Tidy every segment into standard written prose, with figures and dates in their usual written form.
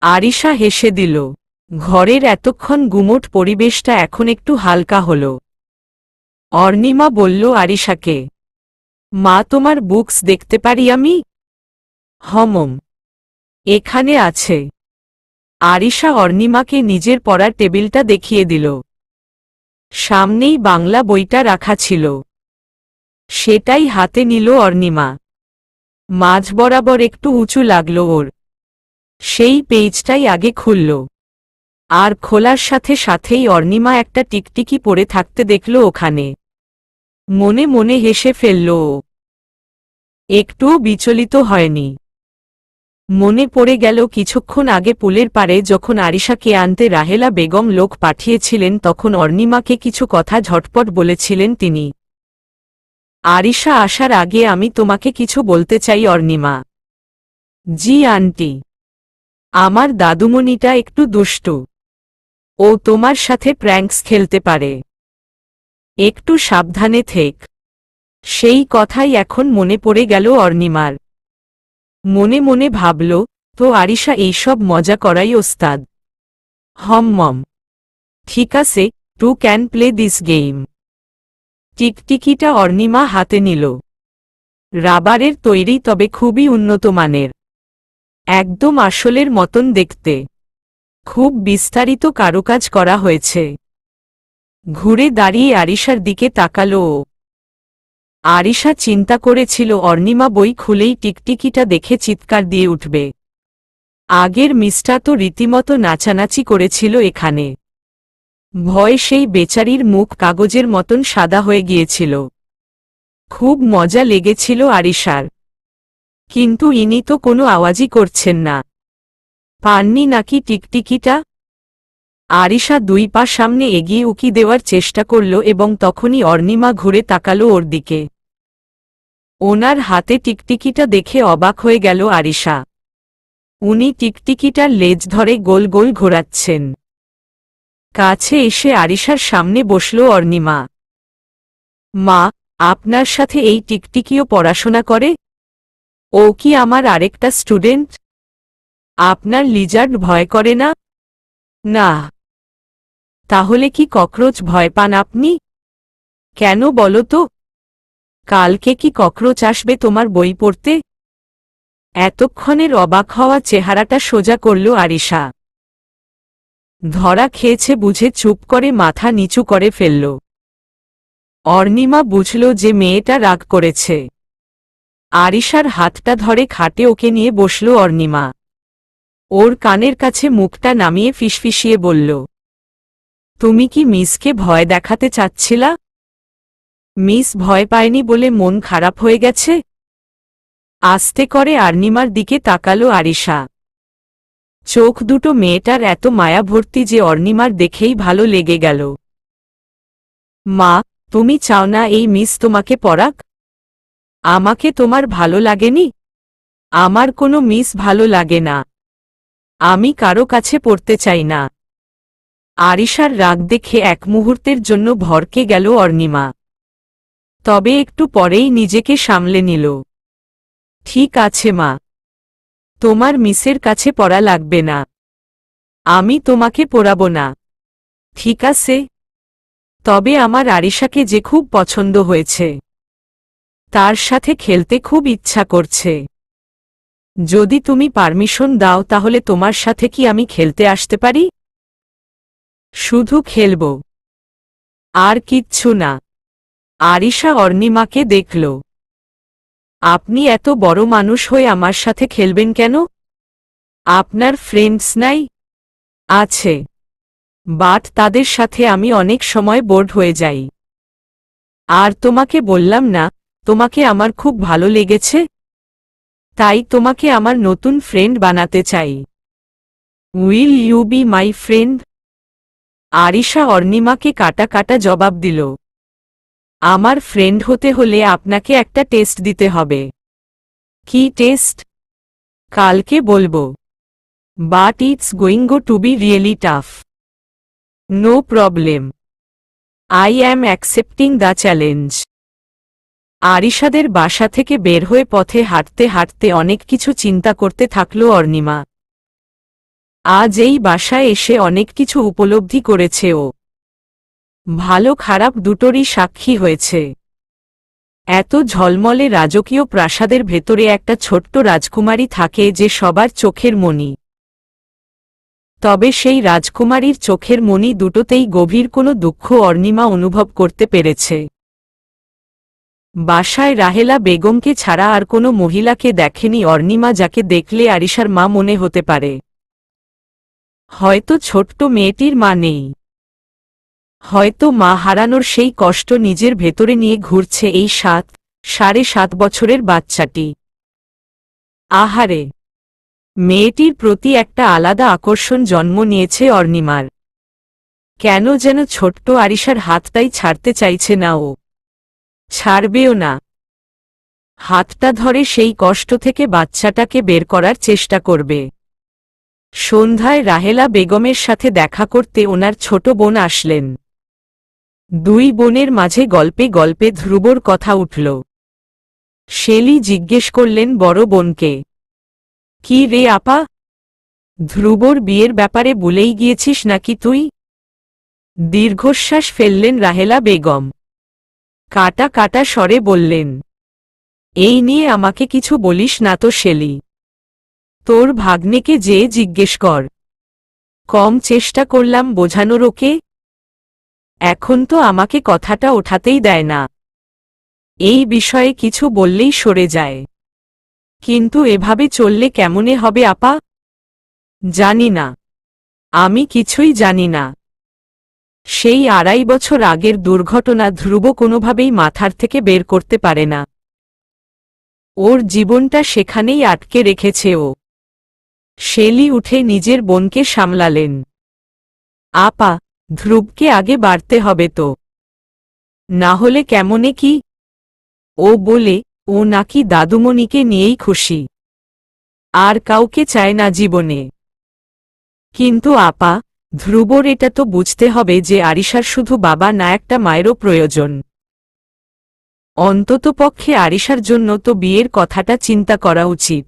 আরিশা হেসে দিল। ঘরের এতক্ষণ গুমোট পরিবেশটা এখন একটু হালকা হল। অর্ণিমা বলল আরিশাকে, মা তোমার বুকস দেখতে পারি আমি? হমম, এখানে আছে। আরিশা অর্ণিমাকে নিজের পড়ার টেবিলটা দেখিয়ে দিল। সামনেই বাংলা বইটা রাখা ছিল। সেটাই হাতে নিল অর্ণিমা। মাঝ বরাবর একটু উঁচু লাগল ওর। সেই পেজটাই আগে খুলল। আর খোলার সাথে সাথেই অর্ণিমা একটা টিকটিকি পড়ে থাকতে দেখল ওখানে। মনে মনে হেসে ফেলল ও। একটুও বিচলিত হয়নি। মনে পড়ে গেল কিছুক্ষণ আগে পুলের পাড়ে যখন আরিশাকে আনতে রাহেলা বেগম লোক পাঠিয়েছিলেন, তখন অর্ণিমাকে কিছু কথা ঝটপট বলেছিলেন তিনি। আরিশা আসার আগে আমি তোমাকে কিছু বলতে চাই অর্ণিমা। জি আন্টি। আমার দাদুমণিটা একটু দুষ্টু। ও তোমার সাথে প্র্যাঙ্কস খেলতে পারে। একটু সাবধানে থেক। সেই কথাই এখন মনে পড়ে গেল অর্ণিমার। মনে মনে ভাবল, তো আরিশা এইসব মজা করাই ওস্তাদ। মম, ঠিক আছে, to can play this game. টিকটিকিটা অর্ণিমা হাতে নিল। রাবারের তৈরি, তবে খুবই উন্নত মানের। একদম আসলের মতন দেখতে। খুব বিস্তারিত কারুকাজ করা হয়েছে। ঘুরে দাঁড়িয়ে আরিশার দিকে তাকালো ও। আরিশা চিন্তা করেছিল অর্ণিমা বই খুলেই টিকটিকিটা দেখে চিৎকার দিয়ে উঠবে। আগের মিসটা তো রীতিমতো নাচানাচি করেছিল এখানে। ভয় সেই বেচারির মুখ কাগজের মতন সাদা হয়ে গিয়েছিল। খুব মজা লেগেছিল আরিশার। কিন্তু ইনি তো কোনো আওয়াজই করছেন না। পাননি নাকি টিকটিকিটা? আরিশা 2 পা সামনে এগিয়ে উকি দেওয়ার চেষ্টা করল এবং তখনই অর্ণিমা ঘুরে তাকালো ওর দিকে। ওনার হাতে টিকটিকিটা দেখে অবাক হয়ে গেল আরিশা। উনি টিকটিকিটার লেজ ধরে গোল গোল ঘোরাচ্ছেন। কাছে এসে আরিশার সামনে বসল অর্ণিমা। মা, আপনার সাথে এই টিকটিকিও পড়াশোনা করে? ও কি আমার আরেকটা স্টুডেন্ট? আপনার লিজার্ড ভয় করে না? না। তাহলে কি ককরোচ ভয় পান আপনি? কেন বলো তো? কালকে কি ককরোচ আসবে তোমার বই পড়তে? এতক্ষণের অবাক হওয়া চেহারাটা সোজা করল আরিশা। ধরা খেয়েছে বুঝে চুপ করে মাথা নিচু করে ফেলল। অর্ণিমা বুঝল যে মেয়েটা রাগ করেছে। আরিশার হাতটা ধরে খাটে ওকে নিয়ে বসল অর্ণিমা। ওর কানের কাছে মুখটা নামিয়ে ফিসফিসিয়ে বলল, তুমি কি মিসকে ভয় দেখাতে চাচ্ছিলা? মিস ভয় পায়নি বলে মন খারাপ হয়ে গেছে? আস্তে করে অর্ণিমার দিকে তাকালো আরিশা। চোখ দুটো মেয়েটার এত মায়া ভর্তি যে অর্ণিমার দেখেই ভালো লেগে গেল। মা, তুমি চাও না এই মিস তোমাকে পড়াক? আমাকে তোমার ভালো লাগেনি? আমার কোনো মিস ভালো লাগে না। আমি কারো কাছে পড়তে চাই না। আরিশার রাগ দেখে এক মুহূর্তের জন্য ভরকে গেল অর্ণিমা। তবে একটু পরেই নিজেকে সামলে নিল। ঠিক আছে মা, তোমার মিসের কাছে পড়া লাগবে না। আমি তোমাকে পড়াবো না। ঠিক আছে? তবে আমার আরিশাকে যে খুব পছন্দ হয়েছে। তার সাথে খেলতে খুব ইচ্ছা করছে। যদি তুমি পারমিশন দাও তাহলে তোমার সাথে কি আমি খেলতে আসতে পারি? শুধু খেলব, আর কিচ্ছু না। আরিশা অর্ণিমাকে দেখল। আপনি এত বড় মানুষ হয়ে আমার সাথে খেলবেন কেন? আপনার ফ্রেন্ডস নাই? আছে, বাট তাদের সাথে আমি অনেক সময় বোর্ড হয়ে যাই। আর তোমাকে বললাম না, তোমাকে আমার খুব ভালো লেগেছে? তাই তোমাকে আমার নতুন ফ্রেন্ড বানাতে চাই। Will you be my friend? Arisha অর্ণিমাকে কাটা কাটা জবাব দিল। আমার ফ্রেন্ড হতে হলে আপনাকে একটা টেস্ট দিতে হবে। কি টেস্ট? কালকে বলবো। But it's going to be really tough. No problem, I am accepting the challenge. আরিশাদের বাসা থেকে বের হয়ে পথে হাঁটতে হাঁটতে অনেক কিছু চিন্তা করতে থাকল অর্ণিমা। আজ এই বাসায় এসে অনেক কিছু উপলব্ধি করেছে ও। ভালো খারাপ দুটোরই সাক্ষী হয়েছে। এত ঝলমলে রাজকীয় প্রাসাদের ভেতরে একটা ছোট্ট রাজকুমারী থাকে যে সবার চোখের মণি। তবে সেই রাজকুমারীর চোখের মণি দুটোতেই গভীর কোনো দুঃখ অর্ণিমা অনুভব করতে পেরেছে। বাসায় রাহেলা বেগমকে ছাড়া আর কোনো মহিলাকে দেখেনি অর্ণিমা, যাকে দেখলে আরিশার মা মনে হতে পারে। হয়তো ছোট্ট মেয়েটির মা নেই, হয়তো মা হারানোর সেই কষ্ট নিজের ভেতরে নিয়ে ঘুরছে এই 7.5 বছরের বাচ্চাটি। আহারে, মেয়েটির প্রতি একটা আলাদা আকর্ষণ জন্ম নিয়েছে অর্ণিমার। কেন যেন ছোট্ট আরিশার হাতটাই ছাড়তে চাইছে না ও, ছাড়বেও না। হাতটা ধরে সেই কষ্ট থেকে বাচ্চাটাকে বের করার চেষ্টা করবে। সন্ধ্যায় রাহেলা বেগমের সাথে দেখা করতে ওনার ছোট বোন আসলেন। দুই বোনের মাঝে গল্পে গল্পে ধ্রুবর কথা উঠল। শেলি জিজ্ঞেস করলেন বড় বোনকে, কি রে আপা, ধ্রুবর বিয়ের ব্যাপারে ভুলেই গিয়েছিস নাকি তুই? দীর্ঘশ্বাস ফেললেন রাহেলা বেগম। কাটা কাটা স্বরে বললেন, এই নিয়ে আমাকে কিছু বলিস না তো শেলি, তোর ভাগ্নেকে যেয়ে জিজ্ঞেস কর। কম চেষ্টা করলাম বোঝানোর ওকে, এখন তো আমাকে কথাটা ওঠাতেই দেয় না। এই বিষয়ে কিছু বললেই সরে যায়। কিন্তু এভাবে চললে কেমনে হবে আপা? জানি না, আমি কিছুই জানি না। সেই 2.5 বছর আগের দুর্ঘটনা ধ্রুব কোনোভাবেই মাথার থেকে বের করতে পারে না। ওর জীবনটা সেখানেই আটকে রেখেছে ও। শেলি উঠে নিজের বোনকে সামলালেন। আপা, ধ্রুবকে আগে বাড়তে হবে তো, না হলে কেমনে কি? ও বলে ও নাকি দাদুমণিকে নিয়েই খুশি, আর কাউকে চায় না জীবনে। কিন্তু আপা, ধ্রুবর এটা তো বুঝতে হবে যে আরিশার শুধু বাবা না, একটা মায়েরও প্রয়োজন। অন্ততপক্ষে আরিশার জন্য তো বিয়ের কথাটা চিন্তা করা উচিত।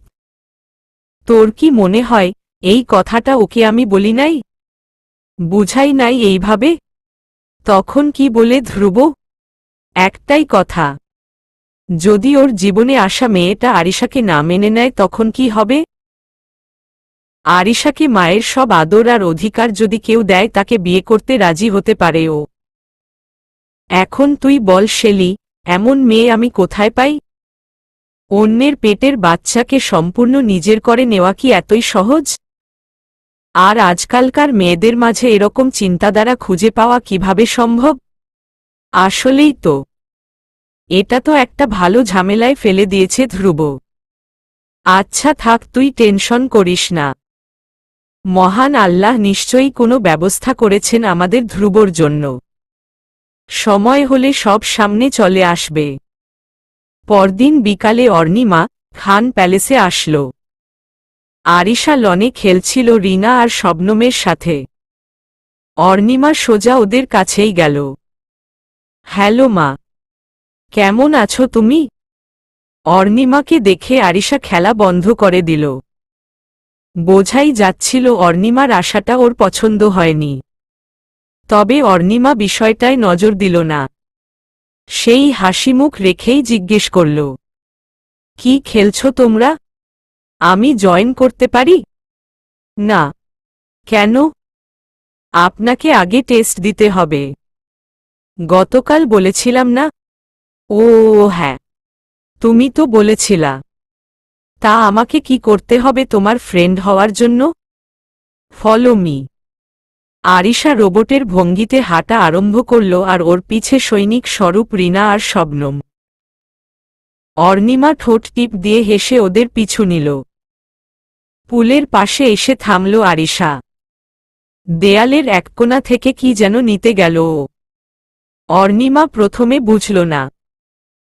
তোর কি মনে হয় এই কথাটা ওকে আমি বলি নাই, বুঝাই নাই এইভাবে? তখন কি বলে ধ্রুব? একটাই কথা, যদি ওর জীবনে আসা মেয়েটা আরিশাকে না মেনে নেয় তখন কি হবে? আরিশাকে মায়ের সব আদর আর অধিকার যদি কেউ দেয় তাকে বিয়ে করতে রাজি হতে পারে ও। এখন তুই বল শেলি, এমন মেয়ে আমি কোথায় পাই? অন্যের পেটের বাচ্চাকে সম্পূর্ণ নিজের করে নেওয়া কি এতই সহজ? আর আজকালকার মেয়েদের মাঝে এরকম চিন্তাধারা খুঁজে পাওয়া কিভাবে সম্ভব? আসলেই তো, এটা তো একটা ভালো ঝামেলায় ফেলে দিয়েছে ধ্রুব। আচ্ছা থাক, তুই টেনশন করিস না। মহান আল্লাহ নিশ্চয়ই কোনো ব্যবস্থা করেছেন আমাদের ধ্রুবর জন্য। সময় হলে সব সামনে চলে আসবে। পরদিন বিকালে অর্ণিমা খান প্যালেসে আসল। আরিশা লনে খেলছিল রিনা আর শবনমের সাথে। অর্ণিমা সোজা ওদের কাছেই গেল। হ্যালো মা, কেমন আছো তুমি? অর্ণিমাকে দেখে আরিশা খেলা বন্ধ করে দিল। বোঝাই যাচ্ছিল অর্ণিমার আশাটা ওর পছন্দ হয়নি। তবে অর্ণিমা বিষয়টায় নজর দিল না। সেই হাসিমুখ রেখেই জিজ্ঞেস করল, কি খেলছো তোমরা? আমি জয়েন করতে পারি? না। কেন? আপনাকে আগে টেস্ট দিতে হবে। গতকাল বলেছিলাম না? ও হ্যাঁ, তুমি তো বলেছিলা। তা আমাকে কি করতে হবে তোমার ফ্রেন্ড হওয়ার জন্য? Follow me. আরিশা রোবটের ভঙ্গিতে হাঁটা আরম্ভ করল আর ওর পিছে সৈনিক স্বরূপ রিনা আর শবনম। অর্ণিমা ঠোঁট টিপ দিয়ে হেসে ওদের পিছু নিল। পুলের পাশে এসে থামল আরিশা। দেয়ালের এক কোণা থেকে কি যেন নিতে গেল ও। অর্ণিমা প্রথমে বুঝল না।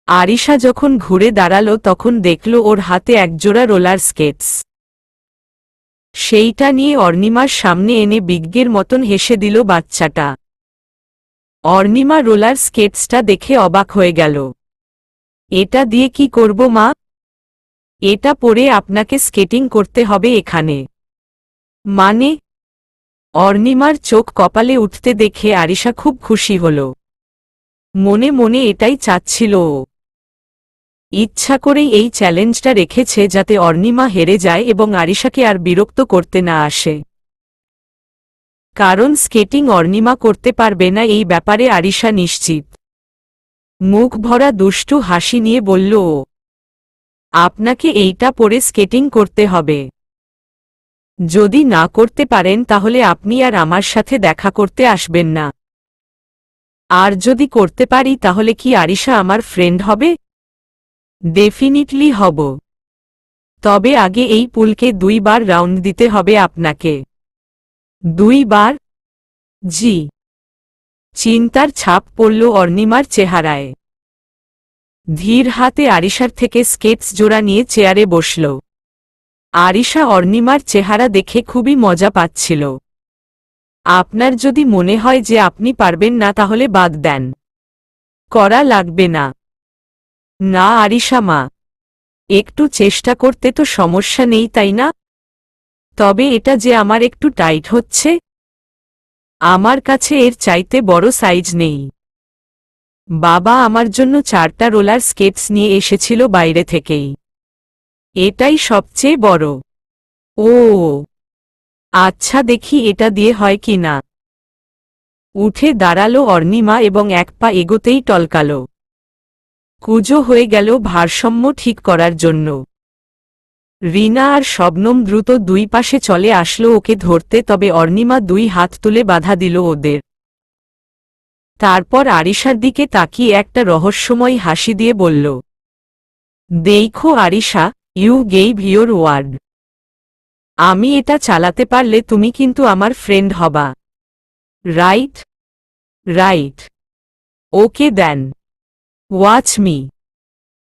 আরিশা যখন ঘুরে দাঁড়ালো তখন দেখল ওর হাতে একজোড়া রোলার স্কেটস। সেইটা নিয়ে অর্ণিমার সামনে এনে বিজ্ঞের মতন হেসে দিল বাচ্চাটা। অর্ণিমা রোলার স্কেটসটা দেখে অবাক হয়ে গেল। এটা দিয়ে কি করব মা? এটা পরে আপনাকে স্কেটিং করতে হবে এখানে। মানে? অর্ণিমার চোখ কপালে উঠতে দেখে আরিশা খুব খুশি হল। মনে মনে এটাই চাচ্ছিল ও। ইচ্ছা করেই এই চ্যালেঞ্জটা রেখেছে যাতে অর্ণিমা হেরে যায় এবং আরিশাকে আর বিরক্ত করতে না আসে। কারণ স্কেটিং অর্ণিমা করতে পারবে না এই ব্যাপারে আরিশা নিশ্চিত। মুখ ভরা দুষ্টু হাসি নিয়ে বলল ও, আপনাকে এইটা পরে স্কেটিং করতে হবে। যদি না করতে পারেন তাহলে আপনি আর আমার সাথে দেখা করতে আসবেন না। আর যদি করতে পারি তাহলে কি আরিশা আমার ফ্রেন্ড হবে? ডেফিনিটলি হব। তবে আগে এই পুলকে 2 বার রাউন্ড দিতে হবে আপনাকে। 2 বার? জি। চিন্তার ছাপ পড়ল অর্ণিমার চেহারায়। ধীর হাতে আরিশার থেকে স্কেটস জোড়া নিয়ে চেয়ারে বসল। আরিশা অর্ণিমার চেহারা দেখে খুবই মজা পাচ্ছিল। আপনার যদি মনে হয় যে আপনি পারবেন না তাহলে বাদ দেন। করা লাগবে না। না আরিশা মা, একটু চেষ্টা করতে তো সমস্যা নেই তাই না? তবে এটা যে আমার একটু টাইট হচ্ছে। আমার কাছে এর চাইতে বড় সাইজ নেই। বাবা আমার জন্য 4টা রোলার স্কেটস নিয়ে এসেছিল বাইরে থেকেই। এটাই সবচেয়ে বড়। ও আচ্ছা, দেখি এটা দিয়ে হয় কি না। উঠে দাঁড়ালো অর্ণিমা এবং এক পা এগোতেই টলকাল। কুজো হয়ে গেল ভারসাম্য ঠিক করার জন্য। রিনা আর শবনম দ্রুত 2 পাশে চলে আসলো ওকে ধরতে, তবে অর্ণিমা 2 হাত তুলে বাধা দিল ওদের। তারপর আরিশার দিকে তাকিয়ে একটা রহস্যময় হাসি দিয়ে বলল, দেখো Arisha, you gave your word. আমি এটা চালাতে পারলে তুমি কিন্তু আমার ফ্রেন্ড হবা। Right? Right. Okay then. Watch me.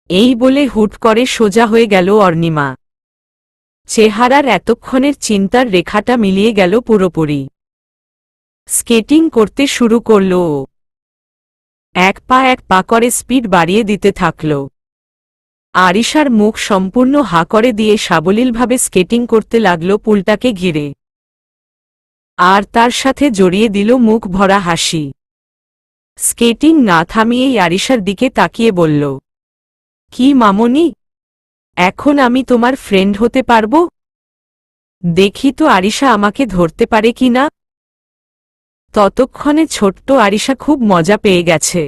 এই বলে হুট করে সোজা হয়ে গেল অর্ণিমা। চেহারার এতক্ষণের চিন্তার রেখাটা মিলিয়ে গেল পুরোপুরি। স্কেটিং করতে শুরু করল ও। এক পা করে স্পিড বাড়িয়ে দিতে থাকল। আরিশার মুখ সম্পূর্ণ হা করে দিয়ে সাবলীলভাবে স্কেটিং করতে লাগল পুলটাকে ঘিরে। আর তার সাথে জড়িয়ে দিল মুখ ভরা হাসি। স্কেটিং না থামিয়েই আরিশার দিকে তাকিয়ে বলল, কি মামনি, এখন আমি তোমার ফ্রেন্ড হতে পারবো? দেখি তো আরিশা আমাকে ধরতে পারে কি না। ততক্ষণে ছোট্ট আরিশা খুব মজা পেয়ে গেছে।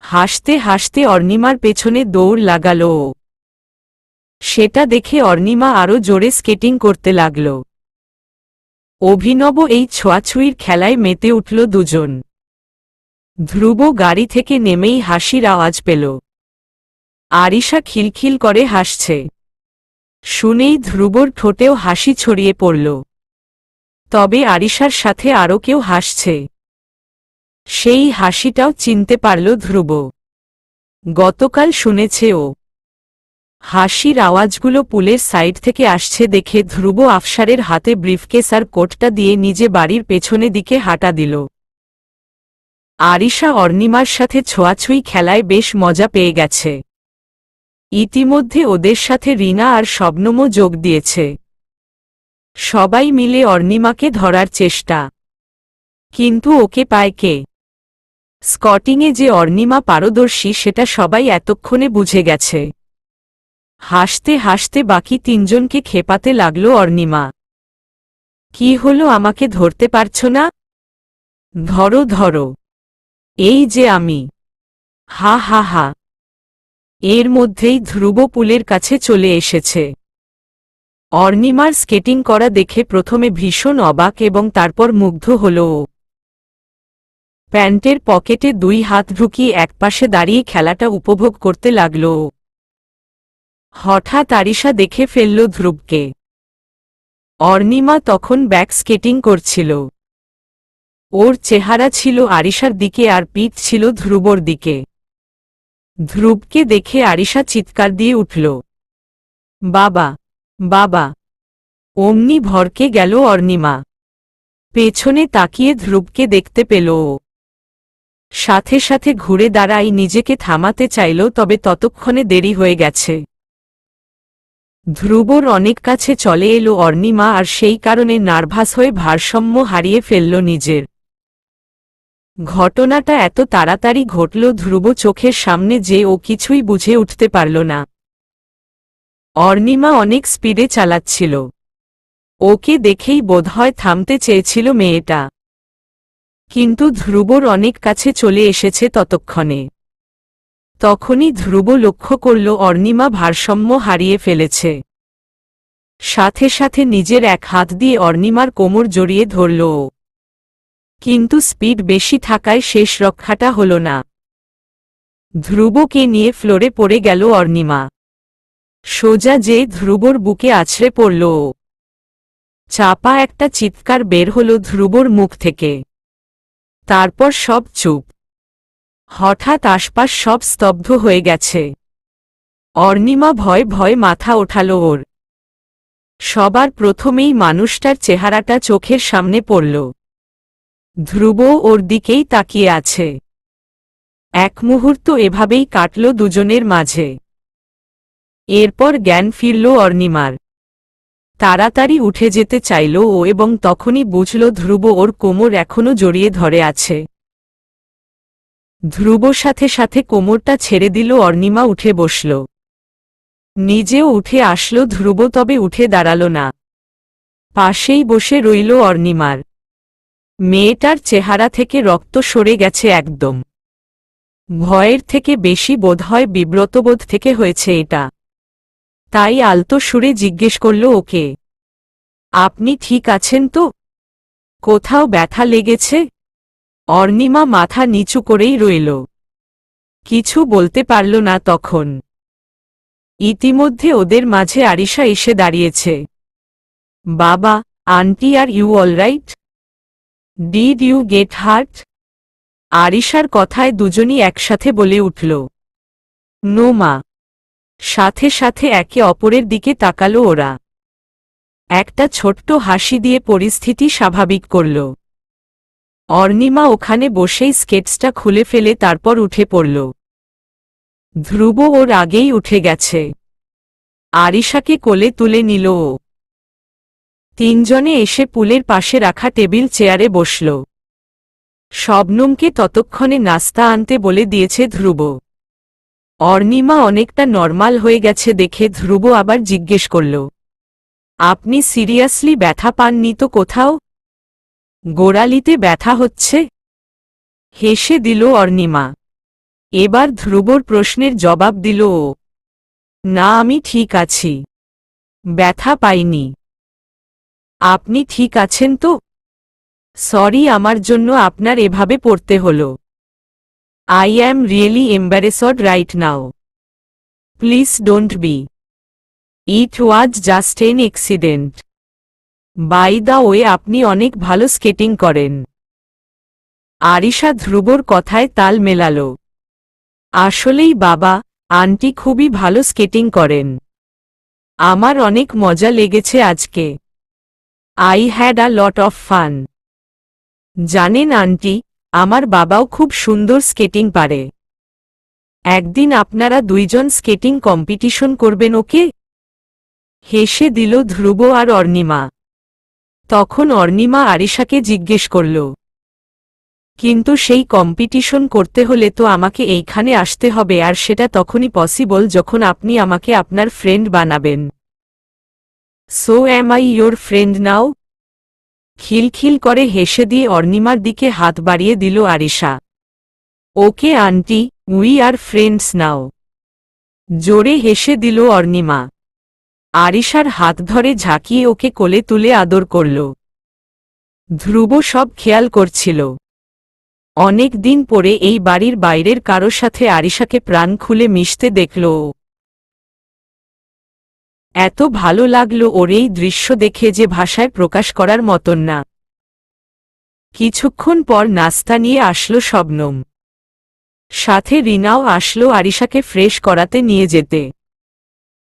হাসতে হাসতে অর্ণিমার পেছনে দৌড় লাগাল ও। সেটা দেখে অর্ণিমা আরও জোরে স্কেটিং করতে লাগল। অভিনব এই ছোঁয়াছুঁয়ির খেলায় মেতে উঠল দুজন। ধ্রুব গাড়ি থেকে নেমেই হাসির আওয়াজ পেল। আরিশা খিলখিল করে হাসছে। শুনেই ধ্রুবর ঠোঁটেও হাসি ছড়িয়ে পড়ল। তবে আরিশার সাথে আরও কেউ হাসছে। সেই হাসিটাও চিনতে পারল ধ্রুব। গতকাল শুনেছে ও। হাসির আওয়াজগুলো পুলের সাইড থেকে আসছে দেখে ধ্রুব আফসারের হাতে ব্রিফকেস আর কোটটা দিয়ে নিজে বাড়ির পেছনে দিকে হাঁটা দিল। আরিশা অর্ণিমার সাথে ছোঁয়াছুঁই খেলায় বেশ মজা পেয়ে গেছে। ইতিমধ্যে ওদের সাথে রিনা আর শবনমও যোগ দিয়েছে। সবাই মিলে অর্ণিমাকে ধরার চেষ্টা। কিন্তু ওকে পায় কে? স্কটিংয়ে যে অর্ণিমা পারদর্শী সেটা সবাই এতক্ষণে বুঝে গেছে। হাসতে হাসতে বাকি 3 জনকে খেপাতে লাগল অর্ণিমা। কি হলো, আমাকে ধরতে পারছ না? ধরো ধরো, এই যে আমি। হা হা হা। এর মধ্যেই ধ্রুব পুলের কাছে চলে এসেছে। অর্ণিমার স্কেটিং করা দেখে প্রথমে ভীষণ অবাক এবং তারপর মুগ্ধ হল ও। প্যান্টের পকেটে 2 হাত ঢুকিয়ে একপাশে দাঁড়িয়ে খেলাটা উপভোগ করতে লাগল ও। হঠাৎ আরিশা দেখে ফেলল ধ্রুবকে। অর্ণিমা তখন ব্যাক স্কেটিং করছিল। ওর চেহারা ছিল আরিশার দিকে আর পিঠ ছিল ধ্রুবর দিকে। ধ্রুবকে দেখে আরিশা চিৎকার দিয়ে উঠল, বাবা, বাবা! অমনি ভরকে গেল অর্ণিমা। পেছনে তাকিয়ে ধ্রুবকে দেখতে পেল ও। সাথে সাথে ঘুরে দাঁড়াই নিজেকে থামাতে চাইল, তবে ততক্ষণে দেরি হয়ে গেছে। ধ্রুবর অনেক কাছে চলে এলো অর্ণিমা আর সেই কারণে নার্ভাস হয়ে ভারসাম্য হারিয়ে ফেলল নিজের। ঘটনাটা এত তাড়াতাড়ি ঘটল ধ্রুব চোখের সামনে যে ও কিছুই বুঝে উঠতে পারল না। অর্ণিমা অনেক স্পিডে চালাচ্ছিল। ওকে দেখেই বোধহয় থামতে চেয়েছিল মেয়েটা, কিন্তু ধ্রুবর অনেক কাছে চলে এসেছে ততক্ষণে। তখনই ধ্রুব লক্ষ্য করল অর্ণিমা ভারসাম্য হারিয়ে ফেলেছে। সাথে সাথে নিজের এক হাত দিয়ে অর্ণিমার কোমর জড়িয়ে ধরল ও, কিন্তু স্পিড বেশি থাকায় শেষ রক্ষাটা হল না। ধ্রুবকে নিয়ে ফ্লোরে পড়ে গেল অর্ণিমা। সোজা যে ধ্রুবর বুকে আছড়ে পড়ল ও। চাপা একটা চিৎকার বের হল ধ্রুবর মুখ থেকে। তারপর সব চুপ। হঠাৎ আশপাশ সব স্তব্ধ হয়ে গেছে। অর্ণিমা ভয় ভয় মাথা ওঠাল ওর। সবার প্রথমেই মানুষটার চেহারাটা চোখের সামনে পড়ল। ধ্রুব ওর দিকেই তাকিয়ে আছে। এক মুহূর্ত এভাবেই কাটল দুজনের মাঝে। এরপর জ্ঞান ফিরল অর্ণিমার। তাড়াতাড়ি উঠে যেতে চাইল ও এবং তখনই বুঝল ধ্রুব ওর কোমর এখনো জড়িয়ে ধরে আছে। ধ্রুব সাথে সাথে কোমরটা ছেড়ে দিল। অর্ণিমা উঠে বসল। নিজেও উঠে আসলো ধ্রুব, তবে উঠে দাঁড়াল না। পাশেই বসে রইল অর্ণিমার। মেয়েটার চেহারা থেকে রক্ত সরে গেছে একদম। ভয়ের থেকে বেশি বোধহয় বিব্রতবোধ থেকে হয়েছে এটা। তাই আলতো সুরে জিজ্ঞেস করল ওকে, আপনি ঠিক আছেন তো? কোথাও ব্যথা লেগেছে? অর্ণিমা মাথা নিচু করেই রইল। কিছু বলতে পারল না তখন। ইতিমধ্যে ওদের মাঝে আরিশা এসে দাঁড়িয়েছে। বাবা, aunty, are you alright? Did you get hurt? আরিশার কথায় দুজনই একসাথে বলে উঠল, নো মা। সাথে সাথে একে অপরের দিকে তাকালো ওরা। একটা ছোট্ট হাসি দিয়ে পরিস্থিতি স্বাভাবিক করল। অর্ণিমা ওখানে বসেই স্কেটসটা খুলে ফেলে তারপর উঠে পড়ল। ধ্রুব ওর আগেই উঠে গেছে। আরিশাকে কোলে তুলে নিল ও। তিনজনে এসে পুলের পাশে রাখা টেবিল চেয়ারে বসল। শবনমকে ততক্ষণে নাস্তা আনতে বলে দিয়েছে ধ্রুব। অর্ণিমা অনেকটা নর্মাল হয়ে গেছে দেখে ধ্রুব আবার জিজ্ঞেস করল, আপনি সিরিয়াসলি ব্যথা পাননি তো কোথাও? গোড়ালিতে ব্যথা হচ্ছে? হেসে দিল অর্ণিমা। এবার ধ্রুবর প্রশ্নের জবাব দিল ও, না, আমি ঠিক আছি, ব্যথা পাইনি। আপনি ঠিক আছেন তো? সরি, আমার জন্য আপনার এভাবে পড়তে হলো। I am really embarrassed right now. Please don't be. It was just an accident. By the way, আপনি অনেক ভালো স্কেটিং করেন। আরিশা ধ্রুবর কথায় তাল মেলাল। আসলেই বাবা, আন্টি খুবই ভালো স্কেটিং করেন। আমার অনেক মজা লেগেছে আজকে। I had a lot of fun. জানেন আন্টি, আমার বাবাও খুব সুন্দর স্কেটিং পারে। একদিন আপনারা দুইজন স্কেটিং কম্পিটিশন করবেন ওকে? হেসে দিল ধ্রুব আর অর্ণিমা। তখন অর্ণিমা আরিশাকে জিজ্ঞেস করল, কিন্তু সেই কম্পিটিশন করতে হলে তো আমাকে এইখানে আসতে হবে, আর সেটা তখনই পসিবল যখন আপনি আমাকে আপনার ফ্রেন্ড বানাবেন। So am I your friend now? খিলখিল করে হেসে দিয়ে অর্ণিমার দিকে হাত বাড়িয়ে দিল Arisha. Okay aunty, we are friends now. জোরে হেসে দিল অর্ণিমা। আরিশার হাত ধরে ঝাঁকিয়ে ওকে কোলে তুলে আদর করল। ধ্রুব সব খেয়াল করছিল। অনেক দিন পরে এই বাড়ির বাইরের কারো সাথে আরিশাকে প্রাণ খুলে মিশতে দেখল ও। এত ভালো লাগলো ওর এই দৃশ্য দেখে যে ভাষায় প্রকাশ করার মতন না। কিছুক্ষণ পর নাস্তা নিয়ে আসলো শবনম। সাথে রিনাও আসলো আরিশাকে ফ্রেশ করাতে নিয়ে যেতে।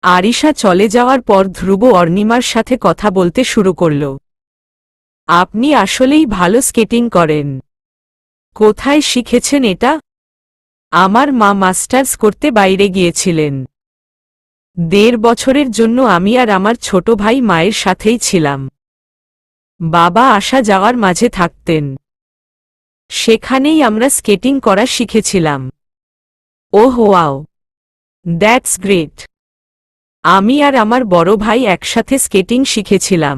আরিশা চলে যাওয়ার পর ধ্রুব অর্ণিমার সাথে কথা বলতে শুরু করল। আপনি আসলেই ভালো স্কেটিং করেন। কোথায় শিখেছেন এটা? আমার মা মাস্টার্স করতে বাইরে গিয়েছিলেন। 1.5 বছরের জন্য আমি আর আমার ছোট ভাই মায়ের সাথেই ছিলাম। বাবা আসা যাওয়ার মাঝে থাকতেন। সেখানেই আমরা স্কেটিং করা শিখেছিলাম। ওহ ওয়াও, দ্যাটস গ্রেট। আমি আর আমার বড় ভাই একসাথে স্কেটিং শিখেছিলাম।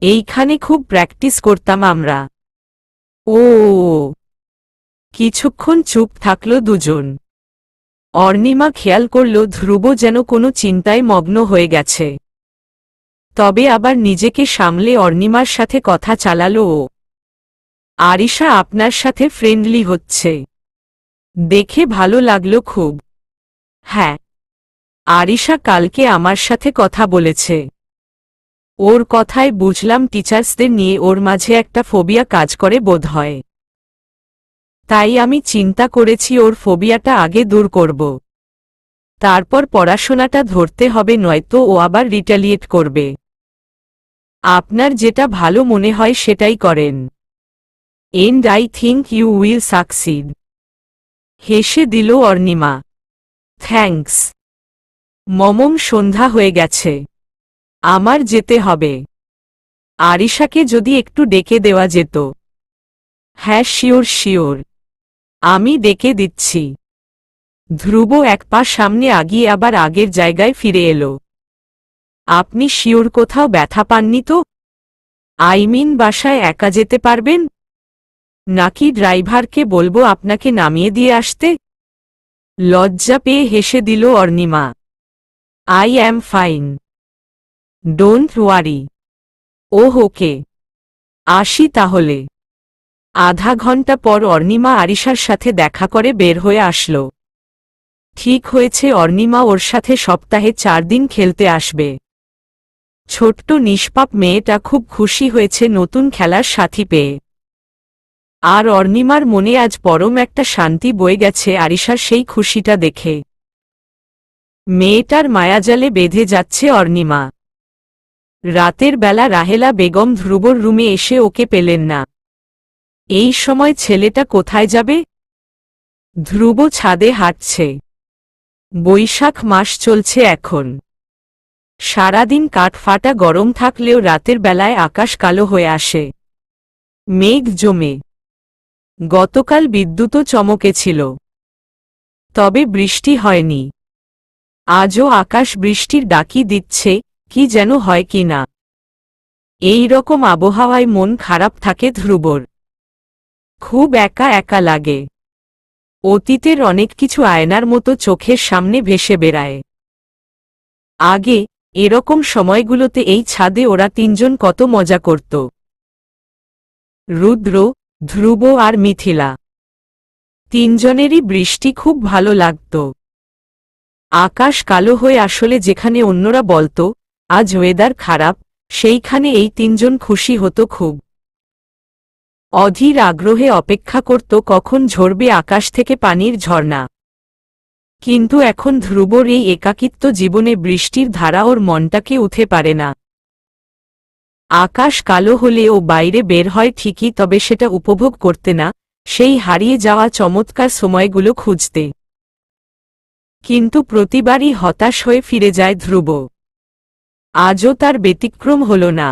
এইখানে খুব প্র্যাকটিস করতাম আমরা। ও, কিছুক্ষণ চুপ থাকল দুজন। অর্ণিমা খেয়াল করল ধ্রুব যেন কোনো চিন্তায় মগ্ন হয়ে গেছে। তবে আবার নিজেকে সামলে অর্ণিমার সাথে কথা চালালো ও। আরিশা আপনার সাথে ফ্রেন্ডলি হচ্ছে, দেখে ভালো লাগলো খুব। হ্যাঁ, আরিশা কালকে আমার সাথে কথা বলেছে। ওর কথায় বুঝলাম টিচার্সদের নিয়ে ওর মাঝে একটা ফোবিয়া কাজ করে বোধহয়। তাই আমি চিন্তা করেছি ওর ফোবিয়াটা আগে দূর করব। তারপর পড়াশোনাটা ধরতে হবে, নয়তো ও আবার রিটালিয়েট করবে। আপনার যেটা ভালো মনে হয় সেটাই করেন। And I think you will succeed. হেসে দিল অর্ণিমা। থ্যাঙ্কস মমম। সন্ধ্যা হয়ে গেছে, আমার যেতে হবে। আরিশাকে যদি একটু ডেকে দেওয়া যেত। হ্যাঁ শিওর শিওর, আমি ডেকে দিচ্ছি। ধ্রুব এক পা সামনে আগিয়ে আবার আগের জায়গায় ফিরে এলো। আপনি শিওর কোথাও ব্যথা পাননি তো? বাসায় একা যেতে পারবেন? নাকি ড্রাইভারকে বলবো আপনাকে নামিয়ে দিয়ে আসতে? লজ্জা পেয়ে হেসে দিল Arnima. I am fine, don't worry. Oh okay, আসি তাহলে। আধা ঘন্টা পর অর্ণিমা আরিশার সাথে দেখা করে বের হয়ে আসলো। ঠিক হয়েছে, অর্ণিমা ওর সাথে সপ্তাহে 4 দিন খেলতে আসবে। ছোট্ট নিষ্পাপ মেয়েটা খুব খুশি হয়েছে নতুন খেলার সাথী পেয়ে। আর অর্ণিমার মনে আজ পরম একটা শান্তি বয়ে গেছে আরিশার সেই খুশিটা দেখে। মেয়েটার মায়াজালে বেঁধে যাচ্ছে অর্ণিমা। রাতের বেলা রাহেলা বেগম ধ্রুবর রুমে এসে ওকে পেলেন না। এই সময় ছেলেটা কোথায় যাবে? ধ্রুব ছাদে হাঁটছে। বৈশাখ মাস চলছে এখন। সারাদিন কাঠফাটা গরম থাকলেও রাতের বেলায় আকাশ কালো হয়ে আসে, মেঘ জমে। গতকাল বিদ্যুৎও চমকেছিল, তবে বৃষ্টি হয়নি। আজও আকাশ বৃষ্টির ডাকি দিচ্ছে, কি যেন হয় কি না। এই রকম আবহাওয়ায় মন খারাপ থাকে ধ্রুবর। খুব একা একা লাগে। অতীতের অনেক কিছু আয়নার মতো চোখের সামনে ভেসে বেড়ায়। আগে এরকম সময়গুলোতে এই ছাদে ওরা 3 জন কত মজা করত। রুদ্র, ধ্রুব আর মিথিলা। 3 জনেরই বৃষ্টি খুব ভালো লাগত। আকাশ কালো হয়ে আসলে যেখানে অন্যরা বলতো আজ ওয়েদার খারাপ, সেইখানে এই 3 জন খুশি হতো খুব। অধীর আগ্রহে অপেক্ষা করত কখন ঝরবে আকাশ থেকে পানির ঝর্ণা। কিন্তু এখন ধ্রুবর এই একাকিত্ব জীবনে বৃষ্টির ধারা ওর মনটাকে উঠে পারে না। আকাশ কালো হলে ও বাইরে বের হয় ঠিকই, তবে সেটা উপভোগ করতে না, সেই হারিয়ে যাওয়া চমৎকার সময়গুলো খুঁজতে। কিন্তু প্রতিবারই হতাশ হয়ে ফিরে যায় ধ্রুব। আজও তার ব্যতিক্রম হল না।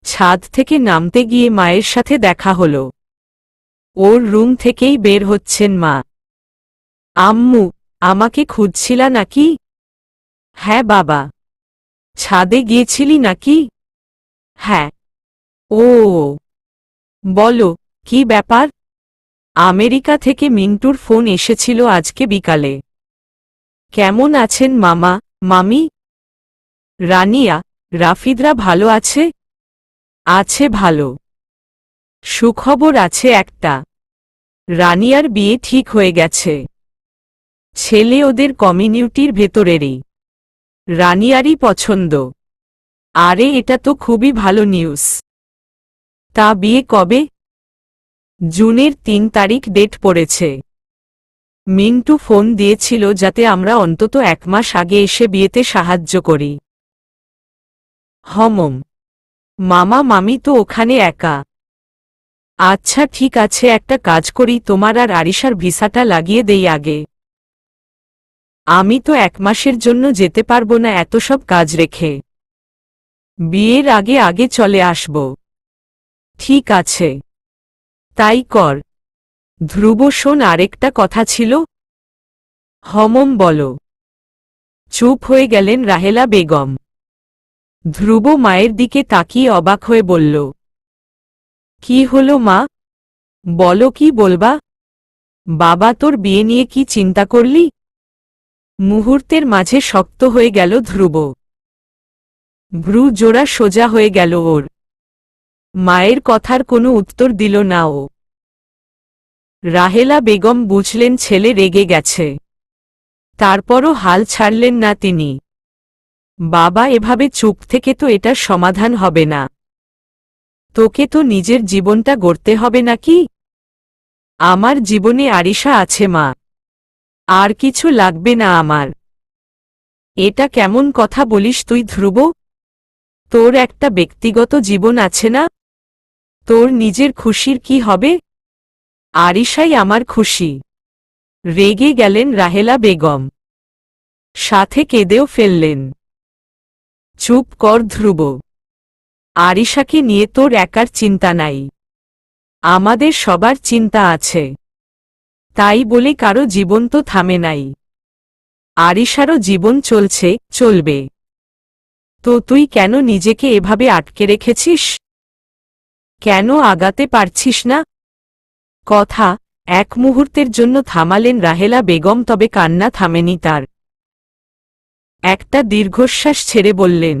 ছাদ থেকে নামতে গিয়ে মায়ের সাথে দেখা হল। ওর রুম থেকেই বের হচ্ছেন মা। আম্মু, আমাকে খুঁজছিলা নাকি? হ্যাঁ বাবা। ছাদে গিয়েছিলি নাকি? হ্যাঁ। ও, বলো, কি ব্যাপার? আমেরিকা থেকে মিন্টুর ফোন এসেছিল আজকে বিকালে। কেমন আছেন মামা, মামি? রানিয়া, রাফিদরা ভালো আছে? আছে ভালো। সুখবর আছে একটা। রানিয়ার বিয়ে ঠিক হয়ে গেছে। ছেলে ওদের কমিউনিটির ভেতরেরই। রানিয়ারই পছন্দ। আরে এটা তো খুবই ভালো নিউজ। তা বিয়ে কবে? জুনের 3 তারিখ ডেট পড়েছে। মিন্টু ফোন দিয়েছিল যাতে আমরা অন্তত 1 মাস আগে এসে বিয়েতে সাহায্য করি। হমম। মামা মামি তো ওখানে একা। আচ্ছা ঠিক আছে, একটা কাজ করি, তোমার আর আরিশার ভিসাটা লাগিয়ে দেই আগে। আমি তো 1 মাসের জন্য যেতে পারবো না এত সব কাজ রেখে। বিয়ের আগে আগে চলে আসব। ঠিক আছে, তাই কর। ধ্রুব শোন, আরেকটা কথা ছিল। বলো। চুপ হয়ে গেলেন রাহেলা বেগম। ধ্রুব মায়ের দিকে তাকিয়ে অবাক হয়ে বলল, কি হলো মা? বলো, কি বলবা? বাবা, তোর বিয়ে নিয়ে কি চিন্তা করলি? মুহূর্তের মাঝে শক্ত হয়ে গেল ধ্রুব। ভ্রু জোড়া সোজা হয়ে গেল ওর। মায়ের কথার কোনো উত্তর দিল না ও। রাহেলা বেগম বুঝলেন ছেলে রেগে গেছে। তারপরও হাল ছাড়লেন না তিনি। বাবা, এভাবে চুপ থেকে তো এটার সমাধান হবে না। তোকে তো নিজের জীবনটা গড়তে হবে নাকি? আমার জীবনে আরিশা আছে মা, আর কিছু লাগবে না আমার। এটা কেমন কথা বলিস তুই ধ্রুব? তোর একটা ব্যক্তিগত জীবন আছে না? তোর নিজের খুশির কি হবে? আরিশাই আমার খুশি। রেগে গেলেন রাহেলা বেগম, সাথে কেঁদেও ফেললেন। চুপ কর ধ্রুব, আরিশাকে নিয়ে তোর একার চিন্তা নাই, আমাদের সবার চিন্তা আছে। তাই বলে কারো জীবন তো থামে নাই। আরিশারও জীবন চলছে, চলবে। তো তুই কেন নিজেকে এভাবে আটকে রেখেছিস? কেন আগাতে পারছিস না? কথা এক মুহূর্তের জন্য থামালেন রাহেলা বেগম, তবে কান্না থামেনি তার। একটা দীর্ঘশ্বাস ছেড়ে বললেন,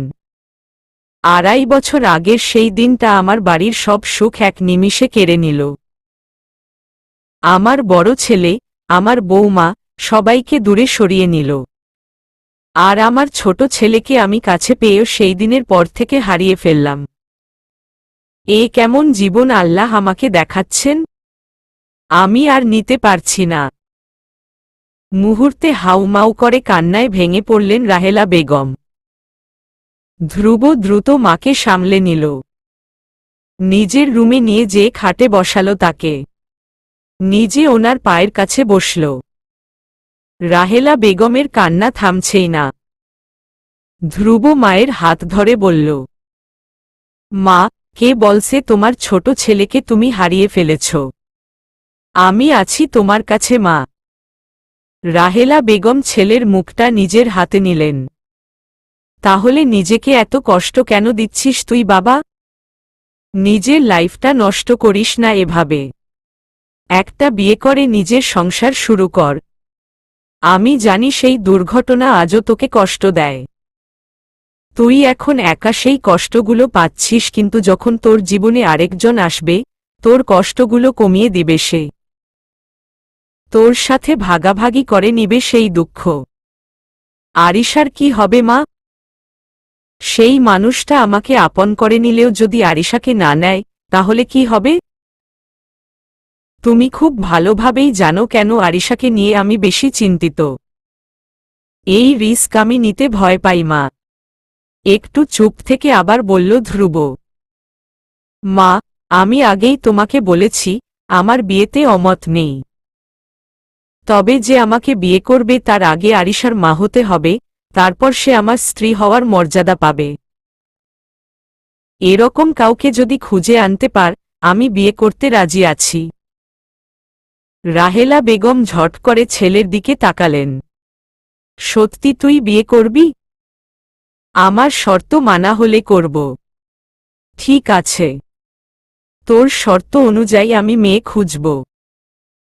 2.5 বছর আগের সেই দিনটা আমার বাড়ির সব সুখ এক নিমিষে কেড়ে নিল। আমার বড় ছেলে, আমার বৌমা, সবাইকে দূরে সরিয়ে নিল। আর আমার ছোট ছেলেকে আমি কাছে পেয়েও সেই দিনের পর থেকে হারিয়ে ফেললাম। এ কেমন জীবন আল্লাহ আমাকে দেখাচ্ছেন? আমি আর নিতে পারছি না। মুহূর্তে হাউমাউ করে কান্নায় ভেঙে পড়লেন রাহেলা বেগম। ধ্রুব দ্রুত মাকে সামলে নিল। নিজের রুমে নিয়ে যেয়ে খাটে বসালো তাকে। নিজে ওনার পায়ের কাছে বসল। রাহেলা বেগমের কান্না থামছেই না। ধ্রুব মায়ের হাত ধরে বলল, মা, কে বলছে তোমার ছোট ছেলেকে তুমি হারিয়ে ফেলেছ? আমি আছি তোমার কাছে মা। রাহেলা বেগম ছেলের মুখটা নিজের হাতে নিলেন। তাহলে নিজেকে এত কষ্ট কেন দিচ্ছিস তুই বাবা? নিজের লাইফটা নষ্ট করিস না এভাবে। একটা বিয়ে করে নিজের সংসার শুরু কর। আমি জানি সেই দুর্ঘটনা আজও তোকে কষ্ট দেয়। তুই এখন একা সেই কষ্টগুলো পাচ্ছিস, কিন্তু যখন তোর জীবনে আরেকজন আসবে, তোর কষ্টগুলো কমিয়ে দিবে সে। তোর সাথে ভাগাভাগি করে নিবে সেই দুঃখ। আরিশার কি হবে মা? সেই মানুষটা আমাকে আপন করে নিলেও যদি আরিশাকে না নেয়, তাহলে কি হবে? তুমি খুব ভালোভাবেই জানো কেন আরিশাকে নিয়ে আমি বেশি চিন্তিত। এই রিস্ক আমি নিতে ভয় পাই মা। একটু চুপ থেকে আবার বলল ধ্রুব, মা, আমি আগেই তোমাকে বলেছি আমার বিয়েতে অমত নেই। তবে যে আমাকে বিয়ে করবে তার আগে আরিশার মা হতে হবে, তারপর সে আমার স্ত্রী হওয়ার মর্যাদা পাবে। এরকম কাউকে যদি খুঁজে আনতে পার, আমি বিয়ে করতে রাজি আছি। রাহেলা বেগম ঝট করে ছেলের দিকে তাকালেন। সত্যি তুই বিয়ে করবি? আমার শর্ত মানা হলে করব। ঠিক আছে, তোর শর্ত অনুযায়ী আমি মেয়ে খুঁজব।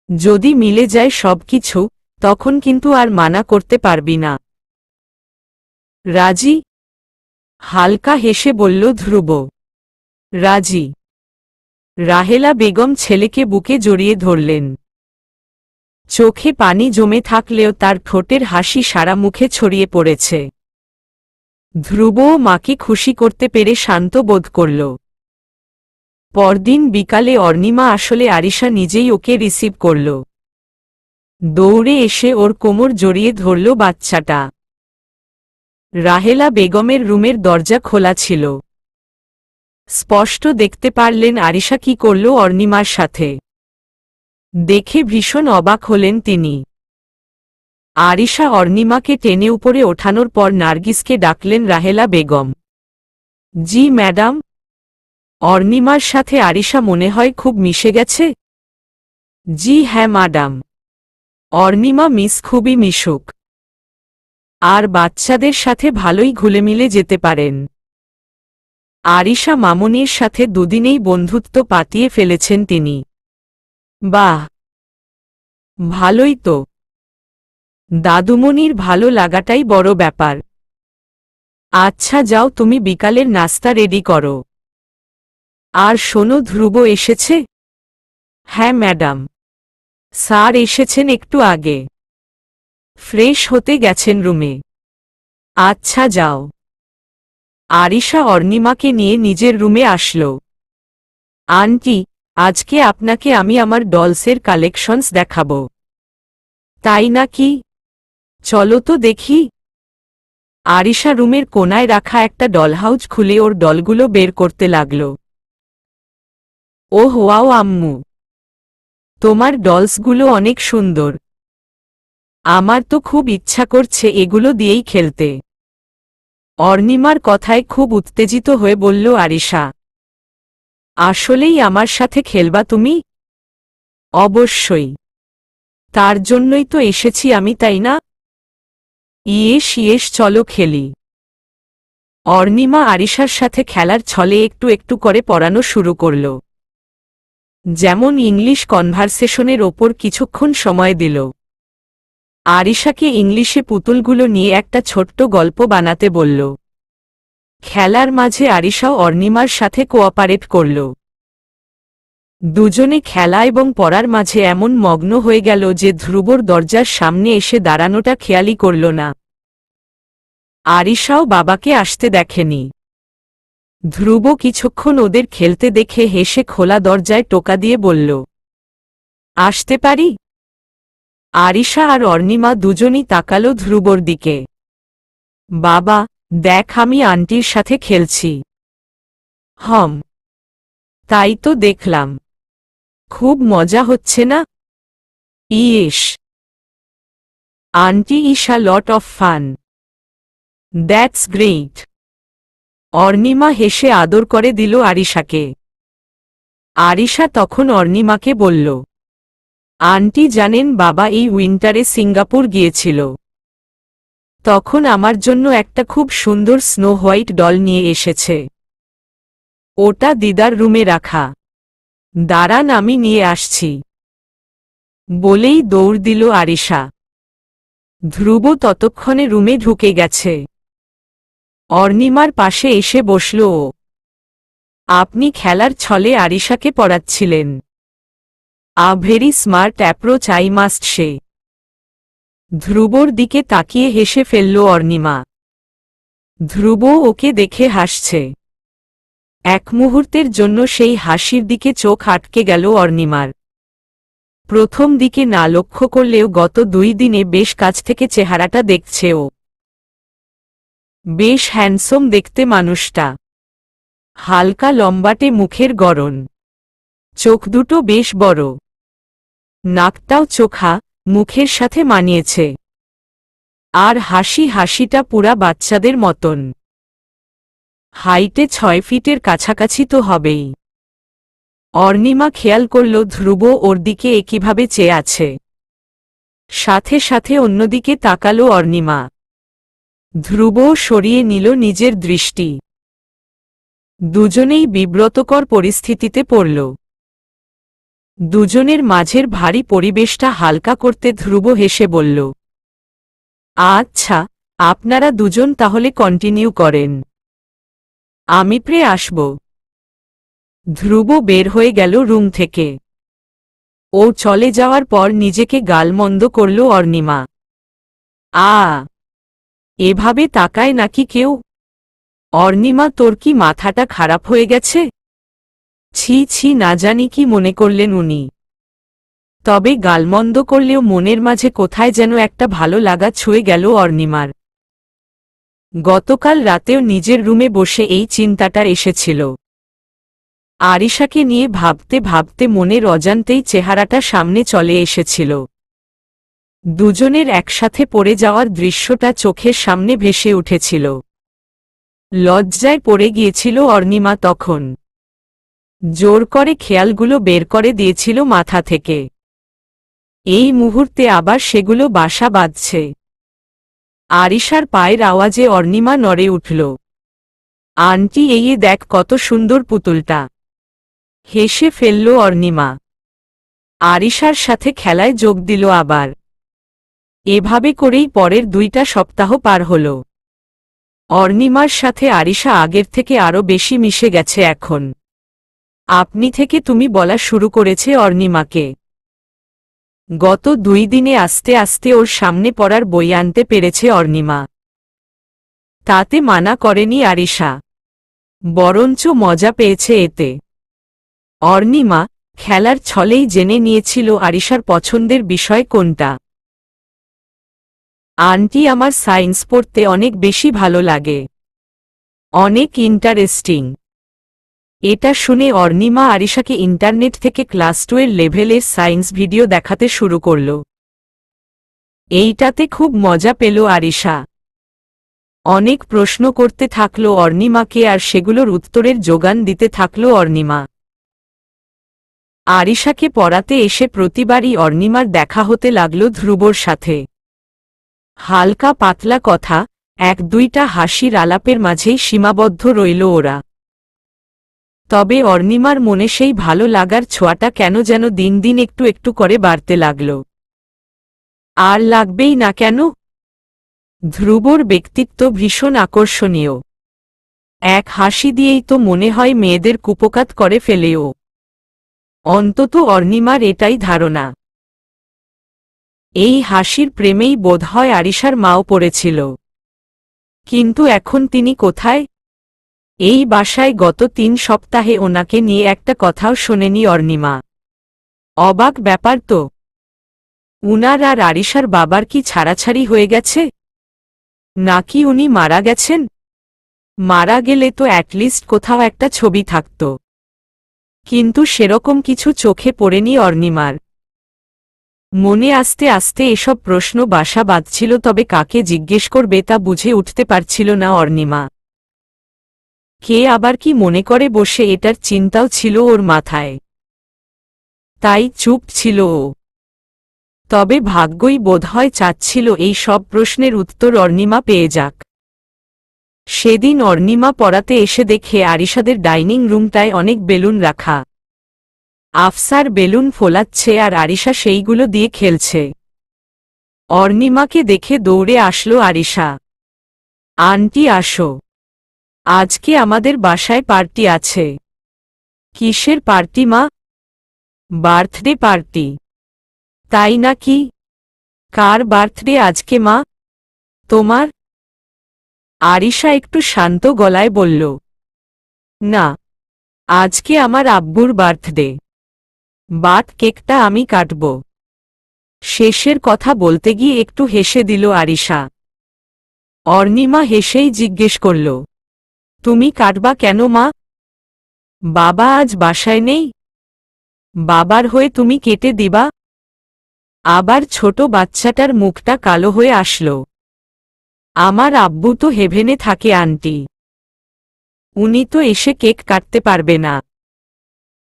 যদি মিলে যায় সবকিছু, তখন কিন্তু আর মানা করতে পারবি না। রাজি? হালকা হেসে বলল ধ্রুব। রাজি। রাহেলা বেগম ছেলেকে বুকে জড়িয়ে ধরলেন। চোখে পানি জমে থাকলেও তার ঠোঁটের হাসি সারা মুখে ছড়িয়ে পড়েছে। ধ্রুবও মাকে খুশি করতে পেরে শান্ত বোধ করল। পরদিন বিকালে অর্ণিমা আসলে আরিশা নিজেই ওকে রিসিভ করল। দৌড়ে এসে ওর কোমর জড়িয়ে ধরল বাচ্চাটা। রাহেলা বেগমের রুমের দরজা খোলা ছিল। স্পষ্ট দেখতে পারলেন আরিশা কি করল অর্ণিমার সাথে। দেখে ভীষণ অবাক হলেন তিনি। আরিশা অর্ণিমাকে টেনে উপরে ওঠানোর পর নার্গিসকে ডাকলেন রাহেলা বেগম। জি ম্যাডাম। অর্ণিমার সাথে আরিশা মনে হয় খুব মিশে গেছে। জি হ্যাঁ ম্যাডাম। অর্ণিমা মিস খুবই মিশুক, আর বাচ্চাদের সাথে ভালোই ঘুলেমিলে যেতে পারেন। আরিশা মামুনির সাথে দুদিনেই বন্ধুত্ব পাতিয়ে ফেলেছেন তিনি। বাহ, ভালোই তো। দাদুমণির ভালো লাগাটাই বড় ব্যাপার। আচ্ছা যাও, তুমি বিকালের নাস্তা রেডি করো। আর শোনো, ধ্রুব এসেছে? হ্যাঁ ম্যাডাম, স্যার এসেছেন একটু আগে। ফ্রেশ হতে গেছেন রুমে। আচ্ছা যাও। আরিশা অর্ণিমাকে নিয়ে নিজের রুমে আসল। আন্টি, আজকে আপনাকে আমি আমার ডলসের কালেকশনস দেখাব। তাই নাকি? চলো তো দেখি। আরিশা রুমের কোনায় রাখা একটা ডলহাউজ খুলে ওর ডলগুলো বের করতে লাগল। ওহ ওয়াও আম্মু, তোমার ডলসগুলো অনেক সুন্দর। আমার তো খুব ইচ্ছা করছে এগুলো দিয়েই খেলতে। অর্ণিমার কথায় খুব উত্তেজিত হয়ে বলল আরিশা। আসলেই আমার সাথে খেলবা তুমি? অবশ্যই, তার জন্যই তো এসেছি আমি, তাই না? ইয়েস ইয়েস, চলো খেলি। অর্ণিমা আরিশার সাথে খেলার ছলে একটু একটু করে পড়ানো শুরু করল। যেমন ইংলিশ কনভারসেশনের ওপর কিছুক্ষণ সময় দিল। আরিশাকে ইংলিশে পুতুলগুলো নিয়ে একটা ছোট্ট গল্প বানাতে বলল। খেলার মাঝে আরিশাও অর্ণিমার সাথে কোঅপারেট করল। দুজনে খেলা এবং পড়ার মাঝে এমন মগ্ন হয়ে গেল যে ধ্রুবর দরজার সামনে এসে দাঁড়ানোটা খেয়ালই করল না। আরিশাও বাবাকে আসতে দেখেনি। ধ্রুব কিছুক্ষণ ওদের খেলতে দেখে হেসে খোলা দরজায় টোকা দিয়ে বলল, আসতে পারি? আরিশা আর অর্ণিমা দুজনই তাকালো ধ্রুবর দিকে। বাবা, দেখ আমি আন্টির সাথে খেলছি। হম, তাই তো দেখলাম। খুব মজা হচ্ছে না? Yes, aunty is a lot of fun. That's great. Arnima হেসে আদর করে দিল আরিশাকে। আরিশা তখন অর্ণিমাকে বলল, আন্টি জানেন, বাবা এই উইন্টারে সিঙ্গাপুর গিয়েছিল। তখন আমার জন্য একটা খুব সুন্দর স্নো হোয়াইট ডল নিয়ে এসেছে। ওটা দিদার রুমে রাখা। দাঁড়ান, আমি নিয়ে আসছি। বলেই দৌড় দিল আরিশা। ধ্রুব ততক্ষণে রুমে ঢুকে গেছে। অর্ণিমার পাশে এসে বসল ও। আপনি খেলার ছলে আরিশাকে পড়াচ্ছিলেন। A very smart approach I must say. ধ্রুবর দিকে তাকিয়ে হেসে ফেলল অর্ণিমা। ধ্রুব ওকে দেখে হাসছে। এক মুহূর্তের জন্য সেই হাসির দিকে চোখ আটকে গেল অর্ণিমার। প্রথম দিকে না লক্ষ্য করলেও গত 2 দিনে বেশ কাছ থেকে চেহারাটা দেখছে ও। বেশ হ্যান্ডসম দেখতে মানুষটা। হালকা লম্বাটে মুখের গড়ন। চোখ দুটো বেশ বড়। নাকটাও চোখা, মুখের সাথে মানিয়েছে। আর হাসিটা পুরা বাচ্চাদের মতন। হাইটে 6 ফিটের কাছাকাছি তো হবেই। অর্ণিমা খেয়াল করল ধ্রুব ওর দিকে একইভাবে চেয়ে আছে। সাথে সাথে অন্যদিকে তাকালো অর্ণিমা। ধ্রুব সরিয়ে নিল নিজের দৃষ্টি। দুজনেই বিব্রতকর পরিস্থিতিতে পড়ল। দুজনের মাঝের ভারী পরিবেশটা হালকা করতে ধ্রুব হেসে বলল, আচ্ছা, আপনারা দুজন তাহলে কন্টিনিউ করেন। আমি প্রে আসব। ধ্রুব বের হয়ে গেল রুম থেকে। ও চলে যাওয়ার পর নিজেকে গালমন্দ করল অর্ণিমা। এভাবে তাকায় নাকি কেউ? অর্ণিমা, তোর কি মাথাটা খারাপ হয়ে গেছে? ছি ছি, না জানি কি মনে করলেন উনি। তবে গালমন্দ করলেও মনের মাঝে কোথায় যেন একটা ভালো লাগা ছুঁয়ে গেল অর্ণিমার। গতকাল রাতেও নিজের রুমে বসে এই চিন্তাটা এসেছিল। আরিশাকে নিয়ে ভাবতে ভাবতে মনের অজান্তেই চেহারাটা সামনে চলে এসেছিল। দুজনের একসাথে পড়ে যাওয়ার দৃশ্যটা চোখের সামনে ভেসে উঠেছিল। লজ্জায় পড়ে গিয়েছিল অর্ণিমা তখন। জোর করে খেয়ালগুলো বের করে দিয়েছিল মাথা থেকে। এই মুহূর্তে আবার সেগুলো বাসা বাঁধছে। আরিশার পায়ের আওয়াজে অর্ণিমা নড়ে উঠল। আন্টি এই দেখ কত সুন্দর পুতুলটা। হেসে ফেলল অর্ণিমা। আরিশার সাথে খেলায় যোগ দিল আবার। এভাবে করেই পরের 2টা সপ্তাহ পার হল। অর্ণিমার সাথে আরিশা আগের থেকে আরও বেশি মিশে গেছে এখন। আপনি থেকে তুমি বলা শুরু করেছে অর্ণিমাকে। গত 2 দিনে আস্তে আস্তে ওর সামনে পড়ার বই আনতে পেরেছে অর্ণিমা। তাতে মানা করেনি আরিশা, বরঞ্চ মজা পেয়েছে এতে। অর্ণিমা খেলার ছলেই জেনে নিয়েছিল আরিশার পছন্দের বিষয় কোনটা। আন্টি আমার সায়েন্স পড়তে অনেক বেশি ভালো লাগে, অনেক ইন্টারেস্টিং। এটা শুনে অর্ণিমা আরিশাকে ইন্টারনেট থেকে ক্লাস 2 লেভেলের সায়েন্স ভিডিও দেখাতে শুরু করল। এইটাতে খুব মজা পেল আরিশা। অনেক প্রশ্ন করতে থাকল অর্ণিমাকে আর সেগুলোর উত্তরের যোগান দিতে থাকল অর্ণিমা। আরিশাকে পড়াতে এসে প্রতিবারই অর্ণিমার দেখা হতে লাগল ধ্রুবর সাথে। হালকা পাতলা কথা, 1-2টা হাসির আলাপের মাঝেই সীমাবদ্ধ রইল ওরা। তবে অর্ণিমার মনে সেই ভালো লাগার ছোঁয়াটা কেন যেন দিন দিন একটু একটু করে বাড়তে লাগল। আর লাগবেই না কেন? ধ্রুবর ব্যক্তিত্ব ভীষণ আকর্ষণীয়। এক হাসি দিয়েই তো মনে হয় মেয়েদের কুপোকাত করে ফেলেও। অন্তত অর্ণিমার এটাই ধারণা। এই হাসির প্রেমেই বোধহয় আরিশার মাও পড়েছিল। কিন্তু এখন তিনি কোথায়? এই বাসায় গত 3 সপ্তাহে ওনাকে নিয়ে একটা কথাও শোনেনি অর্ণিমা। অবাক ব্যাপার তো। উনার আর আরিশার বাবার কি ছাড়াছাড়ি হয়ে গেছে? নাকি উনি মারা গেছেন? মারা গেলে তো অ্যাটলিস্ট কোথাও একটা ছবি থাকত। কিন্তু সেরকম কিছু চোখে পড়েনি অর্ণিমার। মনে আস্তে আস্তে এসব প্রশ্ন বাসা বাঁধছিল, তবে কাকে জিজ্ঞেস করবে তা বুঝে উঠতে পারছিল না অর্ণিমা। কে আবার কি মনে করে বসে এটার চিন্তাও ছিল ওর মাথায়। তাই চুপ ছিল ও। তবে ভাগ্যই বোধহয় চাচ্ছিল এই সব প্রশ্নের উত্তর অর্ণিমা পেয়ে যাক। সেদিন অর্ণিমা পড়াতে এসে দেখে আরিশাদের ডাইনিং রুমটায় অনেক বেলুন রাখা। আফসার বেলুন ফোলাচ্ছে আর আরিশা সেইগুলো দিয়ে খেলছে। অর্ণিমাকে দেখে দৌড়ে আসলো আরিশা। আন্টি আসো, আজকে আমাদের বাসায় পার্টি আছে। কিসের পার্টি মা? Birthday party. তাই নাকি? কার বার্থডে আজকে মা? তোমার? আরিশা একটু শান্ত গলায় বলল, না, আজকে আমার আব্বুর বার্থডে। বাট কেকটা আমি কাটব। শেষের কথা বলতে গিয়ে একটু হেসে দিল আরিশা। অর্ণিমা হেসেই জিজ্ঞেস করল, তুমি কাটবা কেন মা? বাবা আজ বাসায় নেই? বাবার হয়ে তুমি কেটে দিবা? আবার ছোট বাচ্চাটার মুখটা কালো হয়ে আসল। আমার আব্বু তো হেভেনে থাকে আন্টি, উনি তো এসে কেক কাটতে পারবে না,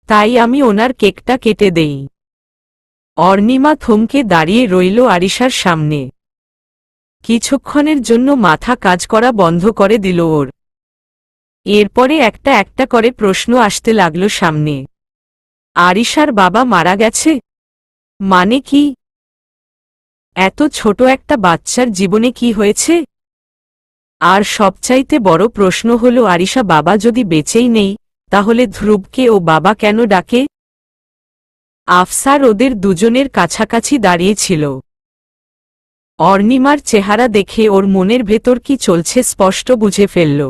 তাই আমি ওনার কেকটা কেটে দেই। অর্ণিমা থমকে দাঁড়িয়ে রইল আরিশার সামনে। কিছুক্ষণের জন্য মাথা কাজ করা বন্ধ করে দিল ওর। এরপরে একটা একটা করে প্রশ্ন আসতে লাগল সামনে। আরিশার বাবা মারা গেছে? মানে কি? এত ছোট একটা বাচ্চার জীবনে কি হয়েছে? আর সবচাইতে বড় প্রশ্ন হল আরিশা বাবা যদি বেঁচেই নেই, তাহলে ধ্রুবকে ও বাবা কেন ডাকে? আফসার ওদের দুজনের কাছাকাছি দাঁড়িয়েছিল। অর্ণিমার চেহারা দেখে ওর মনের ভেতর কি চলছে স্পষ্ট বুঝে ফেলল।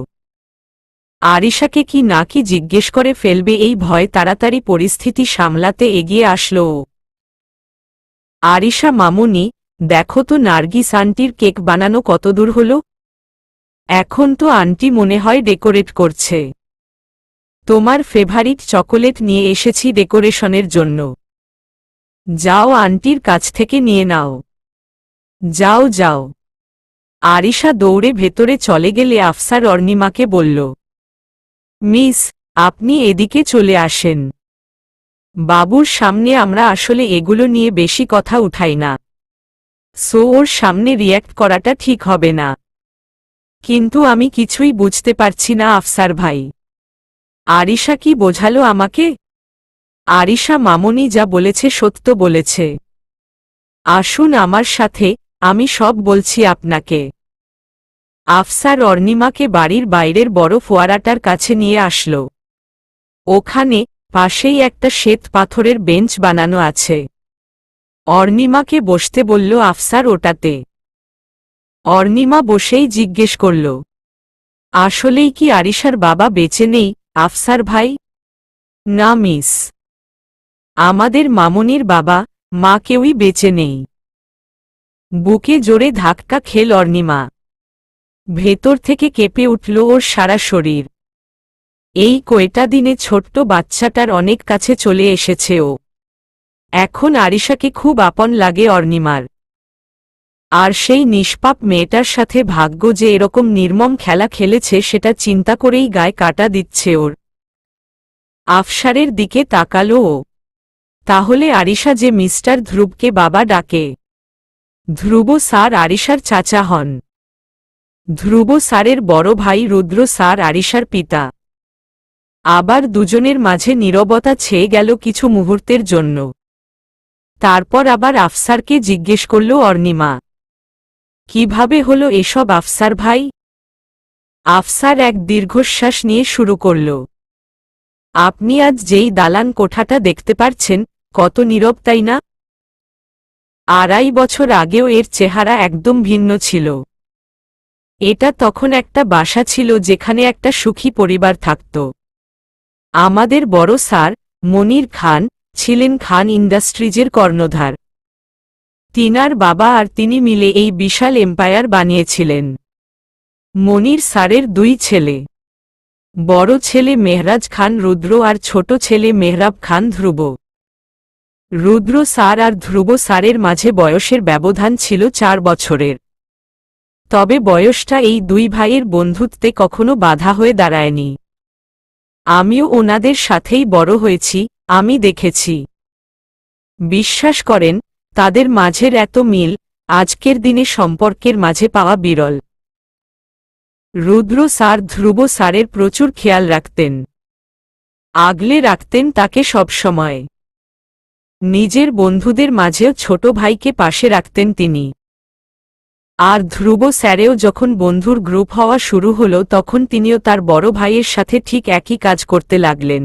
আরিশাকে কি না কি জিজ্ঞেস করে ফেলবে এই ভয় তাড়াতাড়ি পরিস্থিতি সামলাতে এগিয়ে আসল ও। আরিশা মামুনি, দেখো তো নার্গিস আন্টির কেক বানানো কতদূর হলো? এখন তো আন্টি মনে হয় ডেকোরেট করছে। তোমার ফেভারিট চকোলেট নিয়ে এসেছি ডেকোরেশনের জন্য। যাও আন্টির কাছ থেকে নিয়ে নাও। যাও যাও। আরিশা দৌড়ে ভেতরে চলে গেলে আফসার অর্ণিমাকে বলল, মিস, আপনি এদিকে চলে আসেন। বাবুর সামনে আমরা আসলে এগুলো নিয়ে বেশি কথা উঠাই না, সো ওর সামনে রিয়্যাক্ট করাটা ঠিক হবে না। কিন্তু আমি কিছুই বুঝতে পারছি না আফসার ভাই। আরিশা কি বোঝালো আমাকে? আরিশা মামুনি যা বলেছে সত্য বলেছে। আসুন আমার সাথে, আমি সব বলছি আপনাকে। আফসার অর্ণিমাকে বাড়ির বাইরের বড় ফোয়ারাটার কাছে নিয়ে আসল। ওখানে পাশেই একটা শ্বেত পাথরের বেঞ্চ বানানো আছে। অর্ণিমাকে বসতে বলল আফসার ওটাতে। অর্ণিমা বসেই জিজ্ঞেস করল, আসলেই কি আরিশার বাবা বেঁচে নেই আফসার ভাই? না মিস, আমাদের মামুনির বাবা মা কেউই বেঁচে নেই। বুকে জোরে ধাক্কা খেল অর্ণিমা। ভেতর থেকে কেঁপে উঠল ওর সারা শরীর। এই কয়টা দিনে ছোট্ট বাচ্চাটার অনেক কাছে চলে এসেছে ও। এখন আরিশাকে খুব আপন লাগে অর্ণিমার। আর সেই নিষ্পাপ মেয়েটার সাথে ভাগ্য যে এরকম নির্মম খেলা খেলেছে সেটা চিন্তা করেই গায়ে কাটা দিচ্ছে ওর। আফসারের দিকে তাকালো ও। তাহলে আরিশা যে মিস্টার ধ্রুবকে বাবা ডাকে। ধ্রুব স্যার আরিশার চাচা হন। ধ্রুব স্যারের বড় ভাই রুদ্র স্যার আরিশার পিতা। আবার দুজনের মাঝে নীরবতা ছেয়ে গেল কিছু মুহূর্তের জন্য। তারপর আবার আফসারকে জিজ্ঞেস করল অর্ণিমা, কিভাবে হলো এসব আফসার ভাই? আফসার এক দীর্ঘশ্বাস নিয়ে শুরু করল, আপনি আজ যেই দালান কোঠাটা দেখতে পারছেন, কত নীরব তাই না? 2.5 বছর আগেও এর চেহারা একদম ভিন্ন ছিল। এটা তখন একটা বাসা ছিল যেখানে একটা সুখী পরিবার থাকত। আমাদের বড় স্যার মনির খান ছিলেন খান ইন্ডাস্ট্রিজের কর্ণধার। তিনার বাবা আর তিনি মিলে এই বিশাল এম্পায়ার বানিয়েছিলেন। মনির স্যারের 2 ছেলে, বড় ছেলে মেহরাজ খান রুদ্র আর ছোট ছেলে মেহরাব খান ধ্রুব। রুদ্র স্যার আর ধ্রুব স্যারের মাঝে বয়সের ব্যবধান ছিল 4 বছরের। তবে বয়সটা এই 2 ভাইয়ের বন্ধুত্বে কখনো বাধা হয়ে দাঁড়ায়নি। আমিও ওনাদের সাথেই বড় হয়েছি, আমি দেখেছি। বিশ্বাস করেন, তাদের মাঝের এত মিল আজকের দিনে সম্পর্কের মাঝে পাওয়া বিরল। রুদ্র স্যার ধ্রুব স্যারের প্রচুর খেয়াল রাখতেন, আগলে রাখতেন তাকে সবসময়। নিজের বন্ধুদের মাঝেও ছোট ভাইকে পাশে রাখতেন তিনি। আর ধ্রুব স্যারেও যখন বন্ধুর গ্রুপ হওয়া শুরু হলো তখন তিনিও তার বড় ভাইয়ের সাথে ঠিক একই কাজ করতে লাগলেন।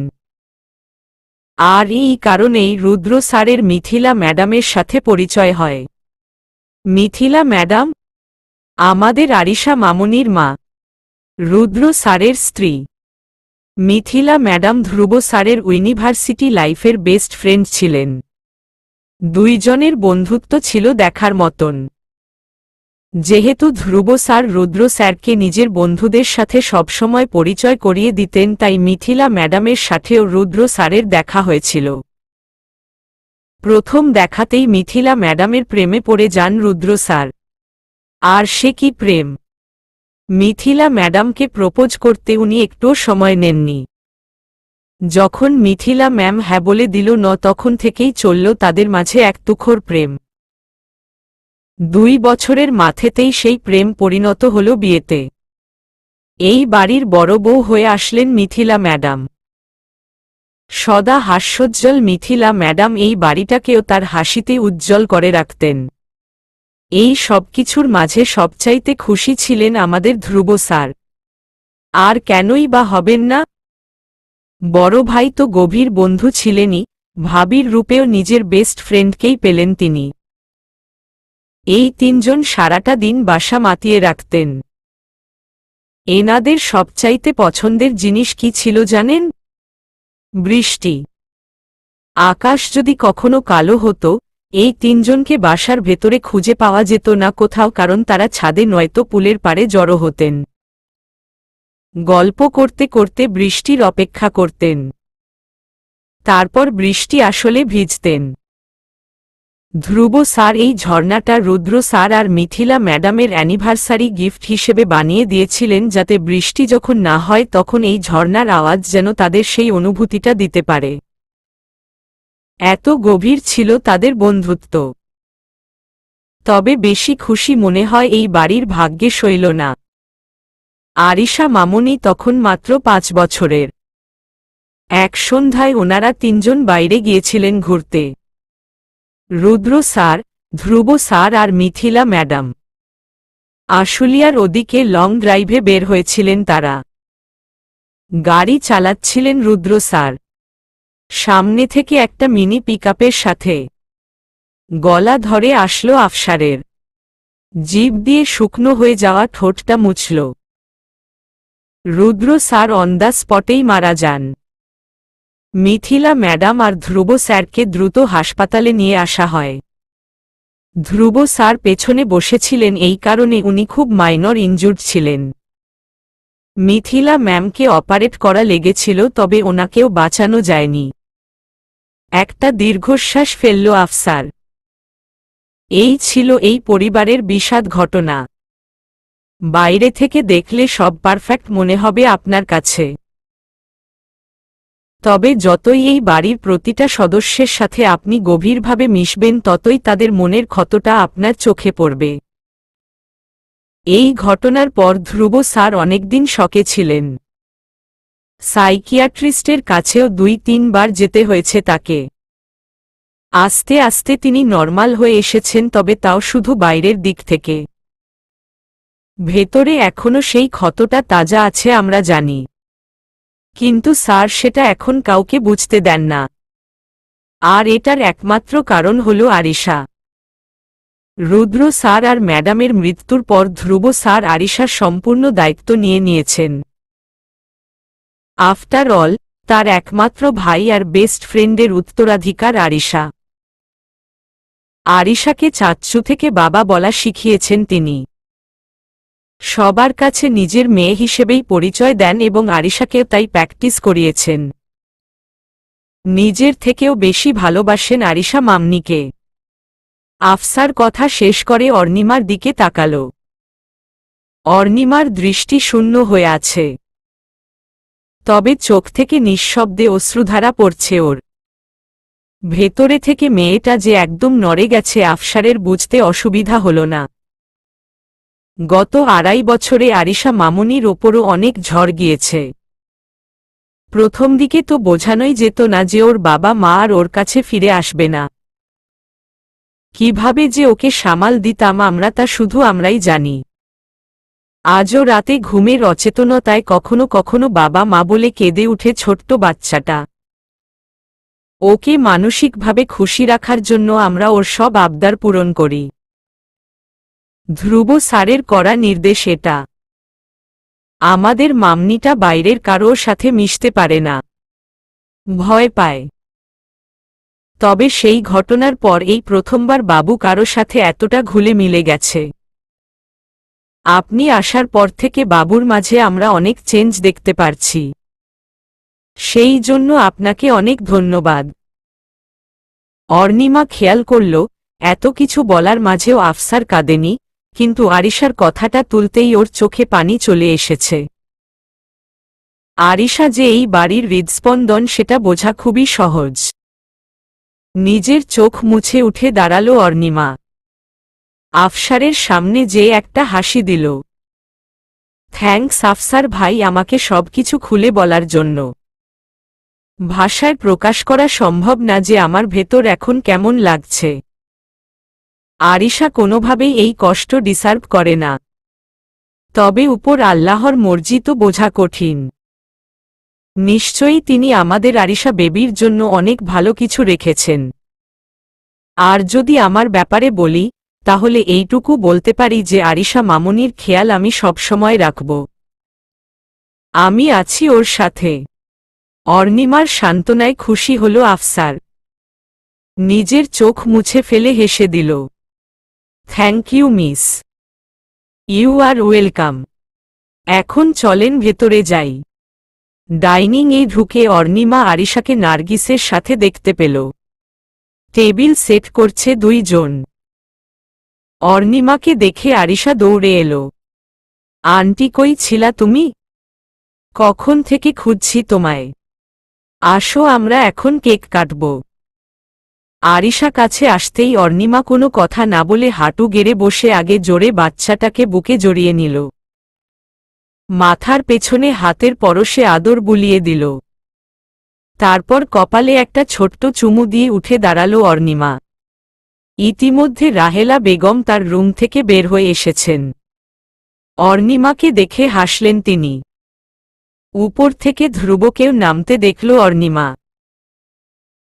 আর এই কারণেই রুদ্র স্যারের মিথিলা ম্যাডামের সাথে পরিচয় হয়। মিথিলা ম্যাডাম আমাদের আরিশা মামুনির মা, রুদ্র স্যারের স্ত্রী। মিথিলা ম্যাডাম ধ্রুব স্যারের ইউনিভার্সিটি লাইফের বেস্ট ফ্রেন্ড ছিলেন। 2 জনের বন্ধুত্ব ছিল দেখার মতন। যেহেতু ধ্রুব স্যার রুদ্র স্যারকে নিজের বন্ধুদের সাথে সবসময় পরিচয় করিয়ে দিতেন, তাই মিথিলা ম্যাডামের সাথেও রুদ্র স্যারের দেখা হয়েছিল। প্রথম দেখাতেই মিথিলা ম্যাডামের প্রেমে পড়ে যান রুদ্র স্যার। আর সে কি প্রেম! মিথিলা ম্যাডামকে প্রপোজ করতে উনি একটুও সময় নেননি। যখন মিথিলা ম্যাম হ্যাঁ বলে দিল তখন থেকেই চলল তাদের মাঝে এক তুখোর প্রেম। 2 বছরের মাথাতেই সেই প্রেম পরিণত হল বিয়েতে। এই বাড়ির বড় বউ হয়ে আসলেন মিথিলা ম্যাডাম। সদা হাস্যোজ্জ্বল মিথিলা ম্যাডাম এই বাড়িটাকেও তার হাসিতে উজ্জ্বল করে রাখতেন। এই সবকিছুর মাঝে সবচাইতে খুশি ছিলেন আমাদের ধ্রুব স্যার। আর কেনই বা হবেন না? বড় ভাই তো গভীর বন্ধু ছিলেনই, ভাবির রূপেও নিজের বেস্ট ফ্রেন্ডকেই পেলেন তিনি। এই 3 জন সারাটা দিন বাসা মাতিয়ে রাখতেন। এনাদের সবচাইতে পছন্দের জিনিস কি ছিল জানেন? বৃষ্টি। আকাশ যদি কখনো কালো হতো, এই 3 জনকে বাসার ভেতরে খুঁজে পাওয়া যেত না কোথাও, কারণ তারা ছাদে নয়তো পুলের পাড়ে জড়ো হতেন। গল্প করতে করতে বৃষ্টির অপেক্ষা করতেন। তারপর বৃষ্টি আসলে ভিজতেন। ধ্রুব স্যার এই ঝর্ণাটা রুদ্র স্যার আর মিথিলা ম্যাডামের অ্যানিভার্সারি গিফট হিসেবে বানিয়ে দিয়েছিলেন, যাতে বৃষ্টি যখন না হয় তখন এই ঝর্ণার আওয়াজ যেন তাদের সেই অনুভূতিটা দিতে পারে। এত গভীর ছিল তাদের বন্ধুত্ব। তবে বেশি খুশি মনে হয় এই বাড়ির ভাগ্যে শৈল না। আরিশা মামুনি তখন মাত্র 5 বছরের। এক সন্ধ্যায় ওনারা 3 জন বাইরে গিয়েছিলেন ঘুরতে। রুদ্র স্যার, ধ্রুব স্যার আর মিথিলা ম্যাডাম। আশুলিয়ার ওদিকে লং ড্রাইভে বের হয়েছিলেন তারা। গাড়ি চালাচ্ছিলেন রুদ্র স্যার। সামনে থেকে একটা মিনি পিকআপের সাথে গলা ধরে আসলো আফসারের। জিভ দিয়ে শুকনো হয়ে যাওয়া ঠোঁটটা মুছল। রুদ্র স্যার অন দ্য স্পটেই মারা যান। মিথিলা ম্যাডাম আর ধ্রুব স্যারকে দ্রুত হাসপাতালে নিয়ে আসা হয়। ধ্রুব স্যার পেছনে বসেছিলেন, এই কারণে উনি খুব মাইনর ইনজুর্ড ছিলেন। মিথিলা ম্যামকে অপারেট করা লেগেছিল, তবে ওনাকেও বাঁচানো যায়নি। একটা দীর্ঘশ্বাস ফেলল আফসার। এই ছিল এই পরিবারের বিষাদ ঘটনা। বাইরে থেকে দেখলে সব পারফেক্ট মনে হবে আপনার কাছে, তবে যতই এই বাড়ির প্রতিটা সদস্যের সাথে আপনি গভীরভাবে মিশবেন, ততই তাদের মনের ক্ষতটা আপনার চোখে পড়বে। এই ঘটনার পর ধ্রুব স্যার অনেকদিন শকে ছিলেন। সাইকিয়াট্রিস্টের কাছেও 2-3 বার যেতে হয়েছে তাকে। আস্তে আস্তে তিনি নরমাল হয়ে এসেছেন, তবে তাও শুধু বাইরের দিক থেকে। ভেতরে এখনো সেই ক্ষতটা তাজা আছে আমরা জানি, কিন্তু স্যার সেটা এখন কাউকে বুঝতে দেন না। আর এটার একমাত্র কারণ হল আরিশা। রুদ্র স্যার আর ম্যাডামের মৃত্যুর পর ধ্রুব স্যার আরিশার সম্পূর্ণ দায়িত্ব নিয়ে নিয়েছেন। আফটার অল, তার একমাত্র ভাই আর বেস্ট ফ্রেন্ডের উত্তরাধিকার আরিশা। আরিশাকে চাচ্চু থেকে বাবা বলা শিখিয়েছেন তিনি। সবার কাছে নিজের মেয়ে হিসেবেই পরিচয় দেন এবং আরিশাকেও তাই প্র্যাকটিস করিয়েছেন। নিজের থেকেও বেশি ভালোবাসেন আরিশা মামনিকে। আফসার কথা শেষ করে অর্ণিমার দিকে তাকাল। অর্ণিমার দৃষ্টি শূন্য হয়ে আছে, তবে চোখ থেকে নিঃশব্দে অশ্রুধারা পড়ছে ওর। ভেতরে থেকে মেয়েটা যে একদম নড়ে গেছে আফসারের বুঝতে অসুবিধা হল না। গত 2.5 বছরে আরিশা মামুনির ওপরও অনেক ঝড় গিয়েছে। প্রথম দিকে তো বোঝানোই যেত না যে ওর বাবা মা আর ওর কাছে ফিরে আসবে না। কিভাবে যে ওকে সামাল দিতাম আমরা, তা শুধু আমরাই জানি। আজও রাতে ঘুমের অচেতনতায় কখনো কখনো বাবা মা বলে কেঁদে উঠে ছোট্ট বাচ্চাটা। ওকে মানসিকভাবে খুশি রাখার জন্য আমরা ওর সব আবদার পূরণ করি। ধ্রুব স্যারের করা নির্দেশ এটা। আমাদের মামনিটা বাইরের কারোর সাথে মিশতে পারে না, ভয় পায়। তবে সেই ঘটনার পর এই প্রথমবার বাবু কারো সাথে এতটা ঘুলে মিলে গেছে। আপনি আসার পর থেকে বাবুর মাঝে আমরা অনেক চেঞ্জ দেখতে পারছি। সেই জন্য আপনাকে অনেক ধন্যবাদ। অর্ণিমা খেয়াল করল এত কিছু বলার মাঝেও আফসার কাঁদেনি, কিন্তু আরিশার কথাটা তুলতেই ওর চোখে পানি চলে এসেছে। আরিশা যে এই বাড়ির হৃদস্পন্দন সেটা বোঝা খুবই সহজ। নিজের চোখ মুছে উঠে দাঁড়াল অর্ণিমা। আফসারের সামনে যে একটা হাসি দিল। থ্যাঙ্কস আফসার ভাই, আমাকে সবকিছু খুলে বলার জন্য। ভাষায় প্রকাশ করা সম্ভব না যে আমার ভেতর এখন কেমন লাগছে। আরিশা কোনোভাবেই এই কষ্ট ডিসার্ভ করে না, তবে উপর আল্লাহর মর্জি তো বোঝা কঠিন। নিশ্চয়ই তিনি আমাদের আরিশা বেবির জন্য অনেক ভালো কিছু রেখেছেন। আর যদি আমার ব্যাপারে বলি, তাহলে এইটুকু বলতে পারি যে আরিশা মামুনির খেয়াল আমি সবসময় রাখব। আমি আছি ওর সাথে। অর্ণিমার সান্ত্বনায় খুশি হল আফসার। নিজের চোখ মুছে ফেলে হেসে দিল। Thank you miss. You are welcome. এখন চলেন ভেতরে যাই। ডাইনিং এ ঢুকে অর্ণিমা আরিশাকে নার্গিসের সাথে দেখতে পেল। টেবিল সেট করছে দুইজন। অর্ণিমাকে দেখে আরিশা দৌড়ে এলো। আন্টি, কই ছিলা তুমি? কখন থেকে খুঁজছি তোমায়। আসো, আমরা এখন কেক কাটব। আরিশা কাছে আসতেই অর্ণিমা কোনো কথা না বলে হাঁটু গেড়ে বসে আগে জোরে বাচ্চাটাকে বুকে জড়িয়ে নিল। মাথার পেছনে হাতের পরশে আদর বুলিয়ে দিল। তারপর কপালে একটা ছোট্ট চুমু দিয়ে উঠে দাঁড়াল অর্ণিমা। ইতিমধ্যে রাহেলা বেগম তার রুম থেকে বের হয়ে এসেছেন। অর্ণিমাকে দেখে হাসলেন তিনি। উপর থেকে ধ্রুবকেও নামতে দেখল অর্ণিমা।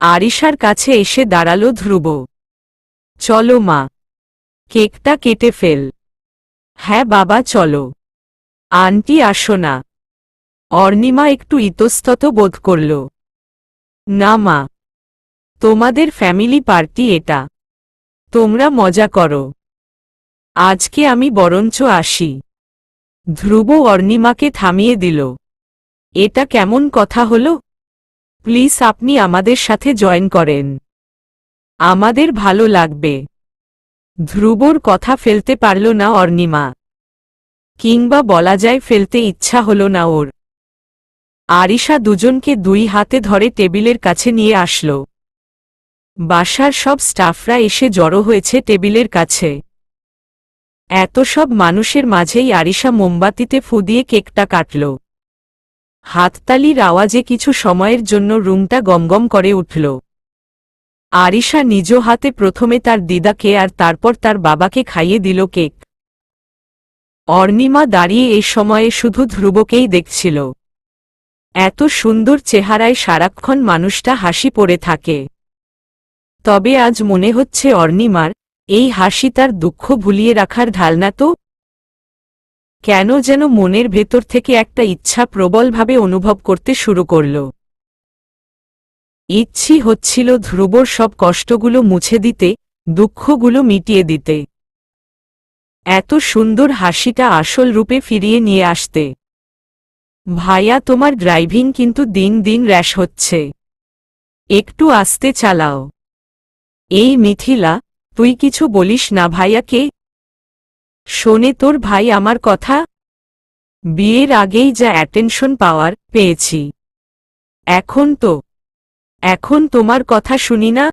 আরিশার কাছে এসে দাঁড়াল ধ্রুব। চলো মা, কেকটা কেটে ফেল। হ্যাঁ বাবা, চলো। আন্টি, আসো না। অর্ণিমা একটু ইতস্তত বোধ করল। না মা, তোমাদের ফ্যামিলি পার্টি এটা, তোমরা মজা করো। আজকে আমি বরঞ্চ আসি। ধ্রুব অর্ণিমাকে থামিয়ে দিল। এটা কেমন কথা হলো? প্লিজ আপনি আমাদের সাথে জয়েন করেন, আমাদের ভালো লাগবে। ধ্রুবর কথা ফেলতে পারল না অর্ণিমা, কিংবা বলা যায় ফেলতে ইচ্ছা হল না ওর। আরিশা দুজনকে দুই হাতে ধরে টেবিলের কাছে নিয়ে আসল। বাসার সব স্টাফরা এসে জড়ো হয়েছে টেবিলের কাছে। এত সব মানুষের মাঝেই আরিশা মোমবাতিতে ফু দিয়ে কেকটা কাটল। হাততালির আওয়াজে কিছু সময়ের জন্য রুমটা গমগম করে উঠল। আরিশা নিজ হাতে প্রথমে তার দিদাকে আর তারপর তার বাবাকে খাইয়ে দিল কেক। অর্ণিমা দাঁড়িয়ে এই সময়ে শুধু ধ্রুবকেই দেখছিল। এত সুন্দর চেহারায় সারাক্ষণ মানুষটা হাসি পড়ে থাকে। তবে আজ মনে হচ্ছে অর্ণিমার এই হাসি তার দুঃখ ভুলিয়ে রাখার ঢালনা তো। কেন যেন মনের ভেতর থেকে একটা ইচ্ছা প্রবলভাবে অনুভব করতে শুরু করল। ইচ্ছি হচ্ছিল ধ্রুবর সব কষ্টগুলো মুছে দিতে, দুঃখগুলো মিটিয়ে দিতে। এত সুন্দর হাসিটা আসল রূপে ফিরিয়ে নিয়ে আসতে। ভাইয়া, তোমার ড্রাইভিং কিন্তু দিন দিন র্যাশ হচ্ছে, একটু আস্তে চালাও। এই মিথিলা, তুই কিছু বলিস না ভাইয়াকে? শোনে তোর ভাই আমার কথা? বিয়ের আগেই যা অ্যাটেনশন পাওয়ার পেয়েছি, এখন তোমার কথা শুনি না।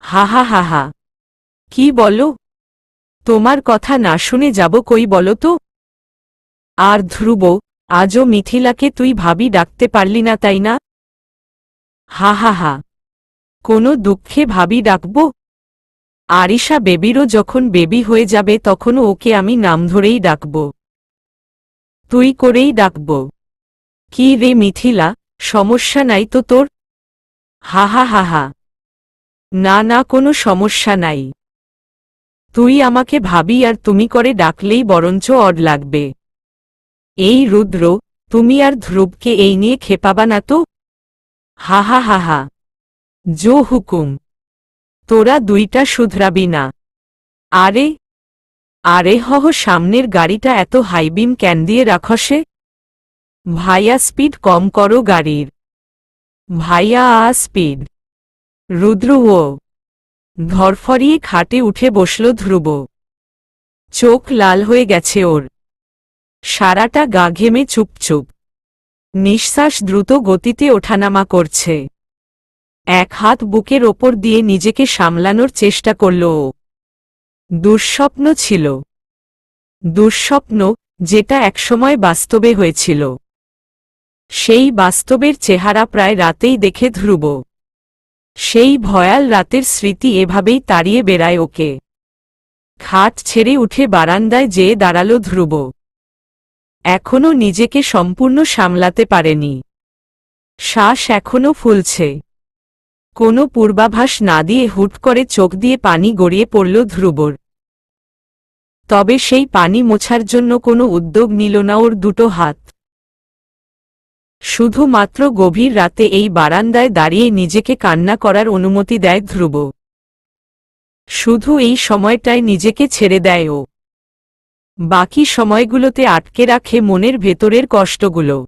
হা হা হা হা। কি বলো? তোমার কথা না শুনে যাব কই বলো তো? আর ধ্রুব, আজও মিথিলাকে তুই ভাবি ডাকতে পারলি না, তাই না? হা হা হা। কোনো দুঃখে ভাবি ডাকব? আরিশা বেবিরও যখন বেবি হয়ে যাবে তখনও ওকে আমি নাম ধরেই ডাকব, তুই করেই ডাকব। কি রে মিথিলা, সমস্যা নাই তো তোর? হা হা হা হা। না না, কোনো সমস্যা নাই। তুই আমাকে ভাবি আর তুমি করে ডাকলেই বরঞ্চ অড লাগবে। এই রুদ্র, তুমি আর ধ্রুবকে এই নিয়ে খেপাবা না তো? হা হা হা হা। জো হুকুম। তোরা দুইটা শুধরাবি না। আরে আরে হহ, সামনের গাড়িটা এত হাইবিম ক্যান দিয়ে রাখসে? ভাইয়া, স্পিড কম করো গাড়ির। ভাইয়া, স্পিড। রুদ্র ও ধরফরিয়ে খাটে উঠে বসল ধ্রুব। চোখ লাল হয়ে গেছে ওর। সারাটা গা ঘেমে চুপচুপ। নিঃশ্বাস দ্রুত গতিতে ওঠানামা করছে। এক হাত বুকের ওপর দিয়ে নিজেকে সামলানোর চেষ্টা করল ও। দুঃস্বপ্ন ছিল, দুঃস্বপ্ন যেটা একসময় বাস্তবে হয়েছিল। সেই বাস্তবের চেহারা প্রায় রাতেই দেখে ধ্রুব। সেই ভয়াল রাতের স্মৃতি এভাবেই তাড়িয়ে বেড়ায় ওকে। খাট ছেড়ে উঠে বারান্দায় যেয়ে দাঁড়াল ধ্রুব। এখনও নিজেকে সম্পূর্ণ সামলাতে পারেনি। শ্বাস এখনও ফুলছে। কোনো পূর্বাভাস না দিয়ে হুট করে চোখ দিয়ে পানি গড়িয়ে পড়ল ধ্রুবর। তবে সেই পানি মোছার জন্য কোনো উদ্যোগ নিল না ওর দুটো হাত। শুধুমাত্র গভীর রাতে এই বারান্দায় দাঁড়িয়ে নিজেকে কান্না করার অনুমতি দেয় ধ্রুব। শুধু এই সময়টায় নিজেকে ছেড়ে দেয় ও। বাকি সময়গুলোতে আটকে রাখে মনের ভেতরের কষ্টগুলো।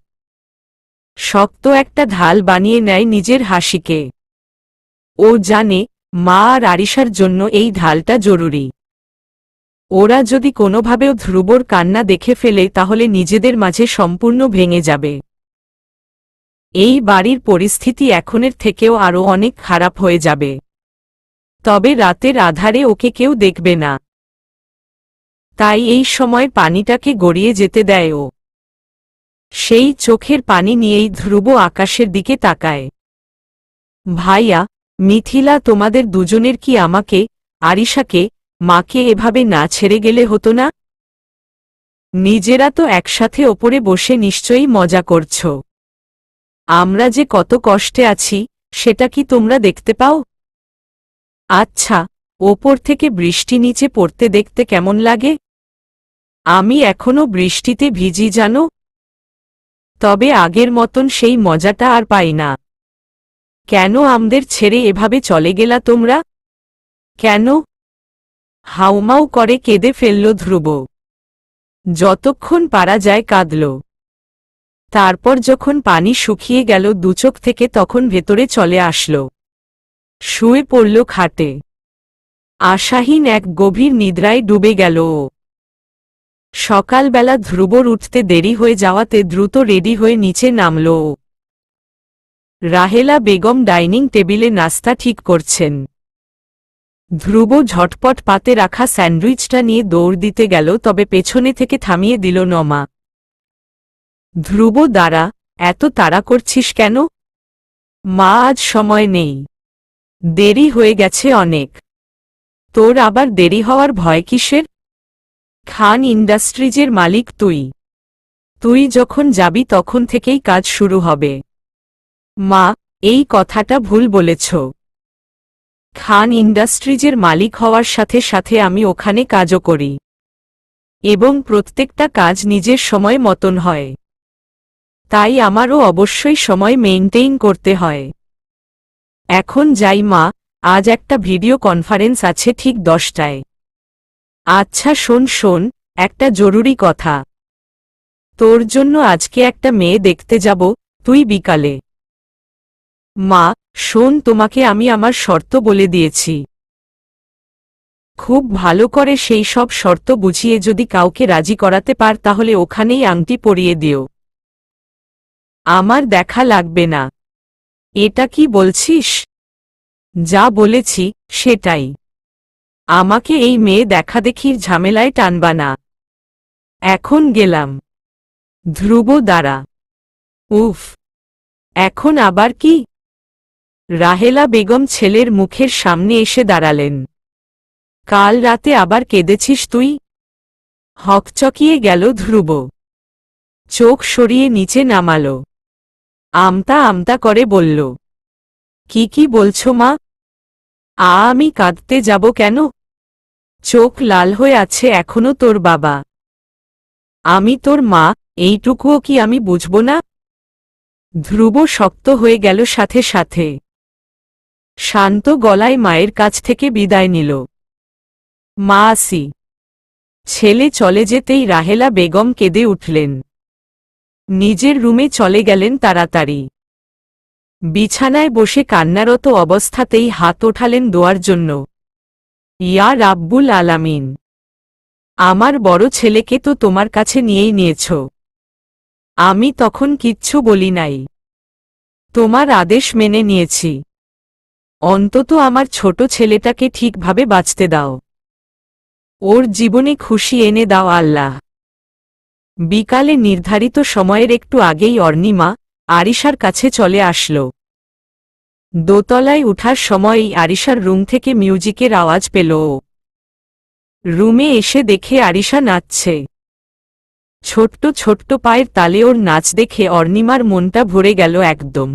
শক্ত একটা ঢাল বানিয়ে নেয় নিজের হাসিকে। ও জানে মা আর আরিশার জন্য এই ঢালটা জরুরি। ওরা যদি কোনোভাবেও ধ্রুবর কান্না দেখে ফেলে তাহলে নিজেদের মাঝে সম্পূর্ণ ভেঙে যাবে। এই বাড়ির পরিস্থিতি এখনের থেকেও আরও অনেক খারাপ হয়ে যাবে। তবে রাতের আধারে ওকে কেউ দেখবে না, তাই এই সময় পানিটাকে গড়িয়ে যেতে দেয় ও। সেই চোখের পানি নিয়েই ধ্রুব আকাশের দিকে তাকায়। ভাইয়া, মিথিলা, তোমাদের দুজনের কি আমাকে, আরিশাকে, মাকে এভাবে না ছেড়ে গেলে হতো না? নিজেরা তো একসাথে ওপরে বসে নিশ্চয়ই মজা করছ। আমরা যে কত কষ্টে আছি সেটা কি তোমরা দেখতে পাও? আচ্ছা, ওপর থেকে বৃষ্টি নিচে পড়তে দেখতে কেমন লাগে? আমি এখনো বৃষ্টিতে ভিজি জানো। তবে আগের মতন সেই মজাটা আর পাই না। কেন আমাদের ছেড়ে এভাবে চলে গেলা তোমরা? কেন? হাউমাউ করে কেঁদে ফেলল ধ্রুব। যতক্ষণ পারা যায় কাঁদল। তারপর যখন পানি শুকিয়ে গেল দুচোখ থেকে তখন ভেতরে চলে আসল। শুয়ে পড়ল খাটে। আশাহীন এক গভীর নিদ্রায় ডুবে গেল ও। সকালবেলা ধ্রুবর উঠতে দেরি হয়ে যাওয়াতে দ্রুত রেডি হয়ে নিচে নামল ও। রাহেলা বেগম ডাইনিং টেবিলে নাস্তা ঠিক করছেন। ধ্রুব ঝটপট পাতে রাখা স্যান্ডউইচটা নিয়ে দৌড় দিতে গেল, তবে পেছনে থেকে থামিয়ে দিল নমা। ধ্রুব, দাঁড়া, এত তাড়া করছিস কেন? মা, আজ সময় নেই, দেরি হয়ে গেছে অনেক। তোর আবার দেরি হওয়ার ভয় কিসের? খান ইন্ডাস্ট্রিজের মালিক তুই। তুই যখন যাবি তখন থেকেই কাজ শুরু হবে। মা, এই কথাটা ভুল বলেছ। খান ইন্ডাস্ট্রিজের মালিক হওয়ার সাথে সাথে আমি ওখানে কাজও করি, এবং প্রত্যেকটা কাজ নিজের সময় মতন হয়। তাই আমারও অবশ্যই সময় মেইনটেইন করতে হয়। এখন যাই মা, আজ একটা ভিডিও কনফারেন্স আছে ঠিক 10টায়। আচ্ছা শোন শোন, একটা জরুরি কথা। তোর জন্য আজকে একটা মেয়ে দেখতে যাব, তুই বিকালে। মা, শোন, তোমাকে আমি আমার শর্ত বলে দিয়েছি। খুব ভালো করে সেই সব শর্ত বুঝিয়ে যদি কাউকে রাজি করাতে পার তাহলে ওখানেই আংটি পরিয়ে দিও। আমার দেখা লাগবে না। এটা কি বলছিস? যা বলেছি সেটাই। আমাকে এই মেয়ে দেখাদেখির ঝামেলায় টানবা না। এখন গেলাম। ধ্রুব, দাঁড়া। উফ, এখন আবার কি? রাহেলা বেগম ছেলের মুখের সামনে এসে দাঁড়ালেন। কাল রাতে আবার কেঁদেছিস তুই? হকচকিয়ে গেল ধ্রুব। চোখ সরিয়ে নিচে নামাল। আমতা আমতা করে বলল, কি বলছো মা? আমি কাঁদতে যাব কেন? চোখ লাল হয়ে আছে এখনো তোর বাবা। আমি তোর মা, এইটুকুও কি আমি বুঝব না? ধ্রুব শক্ত হয়ে গেল সাথে সাথে। শান্ত গলায় মায়ের কাছ থেকে বিদায় নিল। মা, আসি। ছেলে চলে যেতেই রাহেলা বেগম কেঁদে উঠলেন। নিজের রুমে চলে গেলেন তাড়াতাড়ি। বিছানায় বসে কান্নারত অবস্থাতেই হাত ওঠালেন দোয়ার জন্য। ইয়া রাব্বুল আলামিন, আমার বড় ছেলেকে তো তোমার কাছে নিয়েই নিয়েছ। আমি তখন কিচ্ছু বলি নাই, তোমার আদেশ মেনে নিয়েছি। অন্তত আমার ছোট ছেলেটাকে ঠিকভাবে বাঁচতে দাও। ওর জীবনে খুশি এনে দাও আল্লাহ। বিকালে নির্ধারিত সময়ের একটু আগেই অর্ণিমা আরিশার কাছে চলে আসল। দোতলায় উঠার সময়ই আরিশার রুম থেকে মিউজিকের আওয়াজ পেল ও। রুমে এসে দেখে আরিশা নাচছে। ছোট্ট ছোট্ট পায়ের তালে ওর নাচ দেখে অর্ণিমার মনটা ভরে গেল একদম।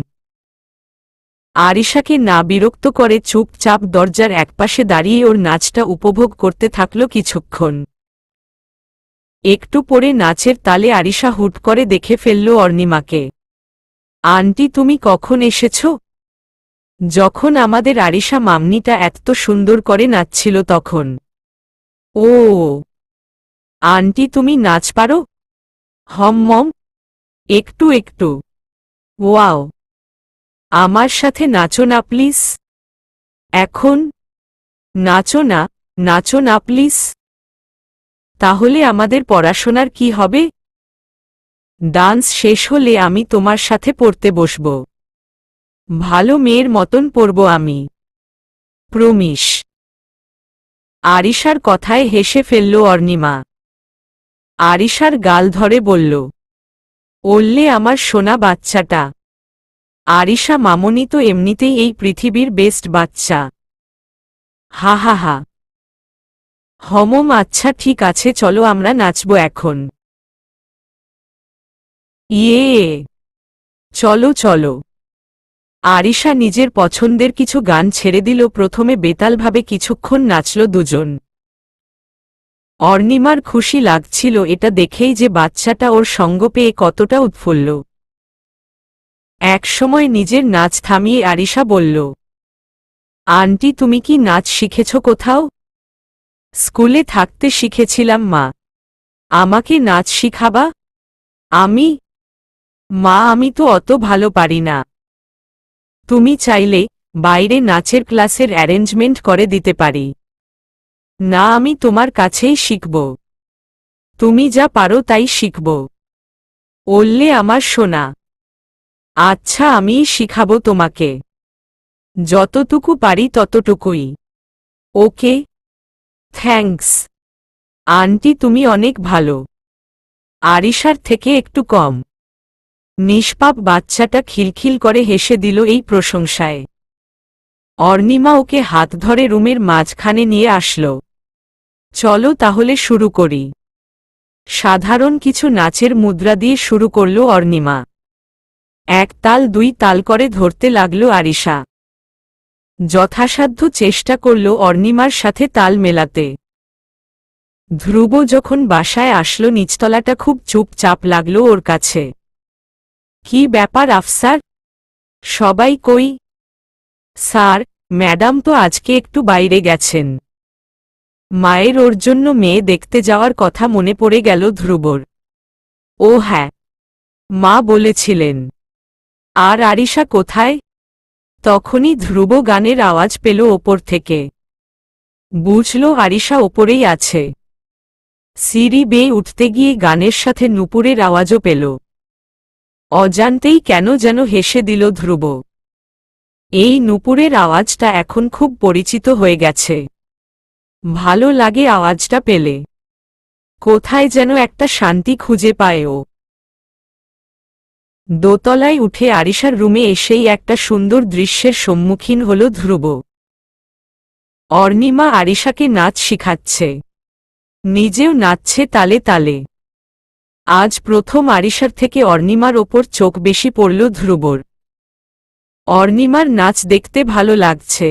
আরিশাকে না বিরক্ত করে চুপচাপ দরজার একপাশে দাঁড়িয়ে ওর নাচটা উপভোগ করতে থাকল কিছুক্ষণ। একটু পরে নাচের তালে আরিশা হুট করে দেখে ফেলল অর্ণিমাকে। আন্টি, তুমি কখন এসেছ? যখন আমাদের আরিশা মামনিটা এত সুন্দর করে নাচছিল তখন। ও আন্টি, তুমি নাচ পারো? মম, একটু একটু। ওয়াও, আমার সাথে নাচো না প্লিজ। এখন নাচো না, নাচো না প্লিজ। তাহলে আমাদের পড়াশোনার কি হবে? ডান্স শেষ হলে আমি তোমার সাথে পড়তে বসব। ভালো মেয়ের মতন পড়ব আমি। প্রমিস। আরিশার কথায় হেসে ফেলল অর্ণিমা। আরিশার গাল ধরে বলল, ওল্লে আমার সোনা বাচ্চাটা। আরিশা মামনি তো এমনিতেই এই পৃথিবীর বেস্ট বাচ্চা। হা হা হা। হমম আচ্ছা ঠিক আছে চলো আমরা নাচব এখন। ইয়ে, চলো চলো। আরিশা নিজের পছন্দের কিছু গান ছেড়ে দিল। প্রথমে বেতালভাবে কিছুক্ষণ নাচল দুজন। অর্ণিমার খুশি লাগছিল এটা দেখেই যে বাচ্চাটা ওর সঙ্গ পেয়ে কতটা উৎফুল্ল। একসময় নিজের নাচ থামিয়ে আরিশা বলল, আন্টি তুমি কি নাচ শিখেছ কোথাও? স্কুলে থাকতে শিখেছিলাম মা। আমাকে নাচ শিখাবা? আমি? মা আমি তো অত ভালো পারি না। তুমি চাইলে বাইরে নাচের ক্লাসের অ্যারেঞ্জমেন্ট করে দিতে পারি। না আমি তোমার কাছেই শিখব। তুমি যা পারো তাই শিখব। ওল্লে আমার সোনা। আচ্ছা আমিই শিখাবো তোমাকে। যতটুকু পারি ততটুকুই। ওকে, থ্যাঙ্কস। আন্টি তুমি অনেক ভালো। আরিশার থেকে একটু কম। নিষ্পাপ বাচ্চাটা খিলখিল করে হেসে দিল এই প্রশংসায়। অর্ণিমা ওকে হাত ধরে রুমের মাঝখানে নিয়ে আসল। চলো তাহলে শুরু করি। সাধারণ কিছু নাচের মুদ্রা দিয়ে শুরু করল অর্ণিমা। এক তাল দুই তাল করে ধরতে লাগল আরিশা। যথাসাধ্য চেষ্টা করল অর্ণিমার সাথে তাল মেলাতে। ধ্রুব যখন বাসায় আসলো নিচতলাটা খুব চুপচাপ লাগলো ওর কাছে। কি ব্যাপার আফসার? সবাই কই? স্যার, ম্যাডাম তো আজকে একটু বাইরে গেছেন। মায়ের ওর জন্য মেয়ে দেখতে যাওয়ার কথা মনে পড়ে গেল ধ্রুবর। ও হ্যাঁ, মা বলেছিলেন। আর আরিশা কোথায়? তখনই ধ্রুব গানের আওয়াজ পেল ওপর থেকে। বুঝল আরিশা ওপরেই আছে। সিঁড়ি বেয়ে উঠতে গিয়ে গানের সাথে নুপুরের আওয়াজও পেল। অজান্তেই কেন যেন হেসে দিল ধ্রুব। এই নুপুরের আওয়াজটা এখন খুব পরিচিত হয়ে গেছে। ভালো লাগে আওয়াজটা পেলে। কোথায় যেন একটা শান্তি খুঁজে পায় ও। দোতলায় উঠে আরিশার রুমে এসেই একটা সুন্দর দৃশ্যের সম্মুখীন হল ধ্রুব। অর্ণিমা আরিশাকে নাচ শিখাচ্ছে। নিজেও নাচছে তালে তালে। আজ প্রথম আরিশার থেকে অর্ণিমার ওপর চোখ বেশি পড়ল ধ্রুবর। অর্ণিমার নাচ দেখতে ভালো লাগছে।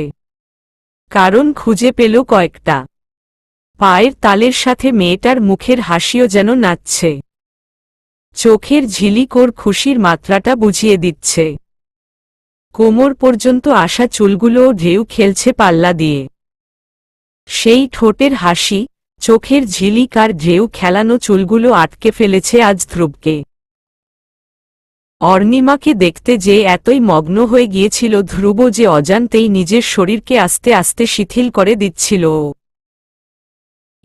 কারণ খুঁজে পেল কয়েকটা। পায়ের তালের সাথে মেয়েটার মুখের হাসিও যেন নাচছে। চোখের ঝিলিক ওর খুশির মাত্রাটা বুঝিয়ে দিচ্ছে। কোমর পর্যন্ত আসা চুলগুলোও ঢেউ খেলছে পাল্লা দিয়ে। সেই ঠোঁটের হাসি, চোখের ঝিলিক আর ঢেউ খেলানো চুলগুলো আটকে ফেলেছে আজ ধ্রুবকে। অর্ণিমাকে দেখতে যে এতই মগ্ন হয়ে গিয়েছিল ধ্রুব যে অজান্তেই নিজের শরীরকে আস্তে আস্তে শিথিল করে দিচ্ছিল।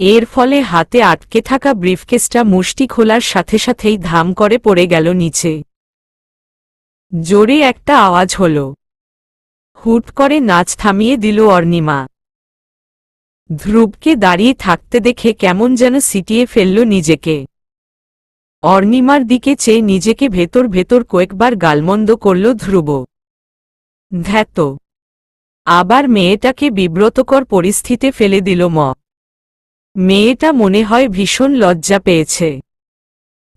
এর ফলে হাতে আটকে থাকা ব্রিফকেসটা মুষ্টি খোলার সাথে সাথেই ধাম করে পড়ে গেল নিচে। জোরে একটা আওয়াজ হল। হুট করে নাচ থামিয়ে দিল অর্ণিমা। ধ্রুবকে দাঁড়িয়ে থাকতে দেখে কেমন যেন সিটিয়ে ফেলল নিজেকে। অর্ণিমার দিকে চেয়ে নিজেকে ভেতর ভেতর কয়েকবার গালমন্দ করল ধ্রুব। ধ্যাত, আবার মেয়েটাকে বিব্রতকর পরিস্থিতিতে ফেলে দিল মেয়েটা মনে হয় ভীষণ লজ্জা পেয়েছে।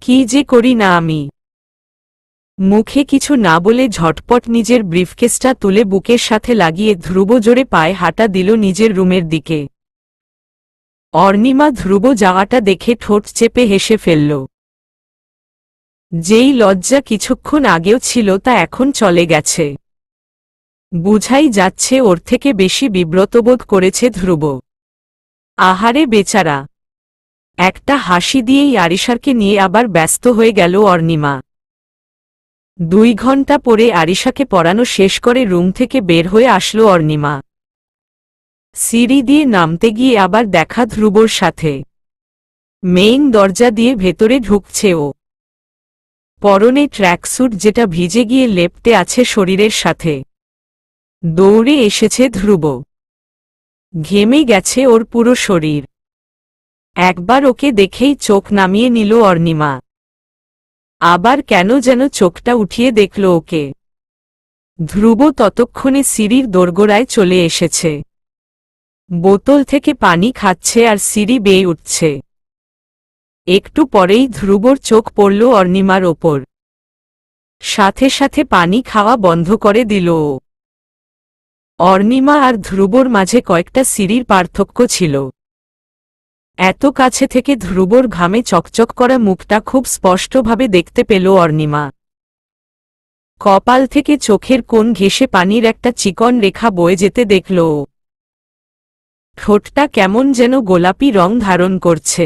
কি যে করি না আমি। মুখে কিছু না বলে ঝটপট নিজের ব্রিফকেসটা তুলে বুকের সাথে লাগিয়ে ধ্রুব জোরে পায়ে হাঁটা দিল নিজের রুমের দিকে। অর্ণিমা ধ্রুব যাওয়াটা দেখে ঠোঁট চেপে হেসে ফেলল। যেই লজ্জা কিছুক্ষণ আগেও ছিল তা এখন চলে গেছে। বুঝাই যাচ্ছে ওর থেকে বেশি বিব্রতবোধ করেছে ধ্রুব। আহারে বেচারা। একটা হাসি দিয়েই আরিশাকে নিয়ে আবার ব্যস্ত হয়ে গেল অর্ণিমা। 2 ঘন্টা পরে আরিশাকে পড়ানো শেষ করে রুম থেকে বের হয়ে আসলো অর্ণিমা। সিঁড়ি দিয়ে নামতে গিয়ে আবার দেখা ধ্রুবর সাথে। মেইন দরজা দিয়ে ভেতরে ঢুকছে ও। পরনে ট্র্যাকস্যুট যেটা ভিজে গিয়ে লেপ্টে আছে শরীরের সাথে। দৌড়ে এসেছে ধ্রুব। ঘেমে গেছে ওর পুরো শরীর। একবার ওকে দেখেই চোখ নামিয়ে নিল অর্ণিমা। আবার কেন যেন চোখটা উঠিয়ে দেখল ওকে। ধ্রুব ততক্ষণে সিঁড়ির দোরগোড়ায় চলে এসেছে। বোতল থেকে পানি খাচ্ছে আর সিঁড়ি বেয়ে উঠছে। একটু পরেই ধ্রুবর চোখ পড়ল অর্ণিমার ওপর। সাথে সাথে পানি খাওয়া বন্ধ করে দিল ও। অর্ণিমা আর ধ্রুবর মাঝে কয়েকটা সিঁড়ির পার্থক্য ছিল। এত কাছে থেকে ধ্রুবর ঘামে চকচক করা মুখটা খুব স্পষ্টভাবে দেখতে পেল অর্ণিমা। কপাল থেকে চোখের কোণ ঘেঁষে পানির একটা চিকন রেখা বয়ে যেতে দেখল ও। ঠোঁটটা কেমন যেন গোলাপি রং ধারণ করছে।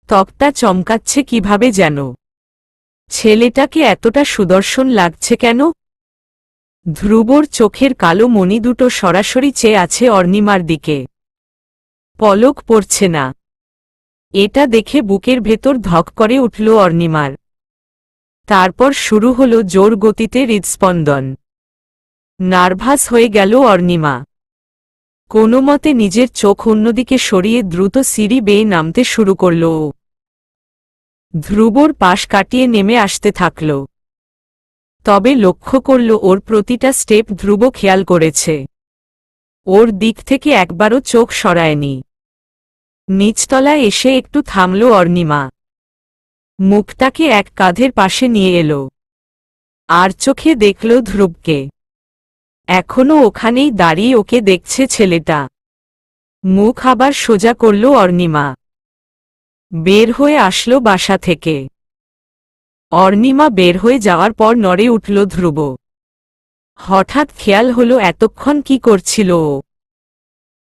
ত্বকটা চমকাচ্ছে কিভাবে যেন। ছেলেটাকে এতটা সুদর্শন লাগছে কেন? ধ্রুবর চোখের কালো মণি দুটো সরাসরি চেয়ে আছে অর্ণিমার দিকে। পলক পড়ছে না। এটা দেখে বুকের ভেতর ধক করে উঠল অর্ণিমার। তারপর শুরু হলো জোর গতিতে হৃদস্পন্দন। নার্ভাস হয়ে গেল অর্ণিমা। কোনোমতে নিজের চোখ অন্যদিকে সরিয়ে দ্রুত সিঁড়ি বেয়ে নামতে শুরু করল ও। ধ্রুবর পাশ কাটিয়ে নেমে আসতে থাকল। তবে লক্ষ্য করল ওর প্রতিটা স্টেপ ধ্রুব খেয়াল করেছে। ওর দিক থেকে একবারও চোখ সরায়নি। নিচতলায় এসে একটু থামল অর্ণিমা। মুখটাকে এক কাঁধের পাশে নিয়ে এলো। আর চোখে দেখল ধ্রুবকে। এখনো ওখানেই দাঁড়িয়ে ওকে দেখছে ছেলেটা। মুখ আবার সোজা করল অর্ণিমা। বের হয়ে আসলো বাসা থেকে। অর্ণিমা বের হয়ে যাওয়ার পর নড়ে উঠল ধ্রুব। হঠাৎ খেয়াল হলো এতক্ষণ কি করছিল ও।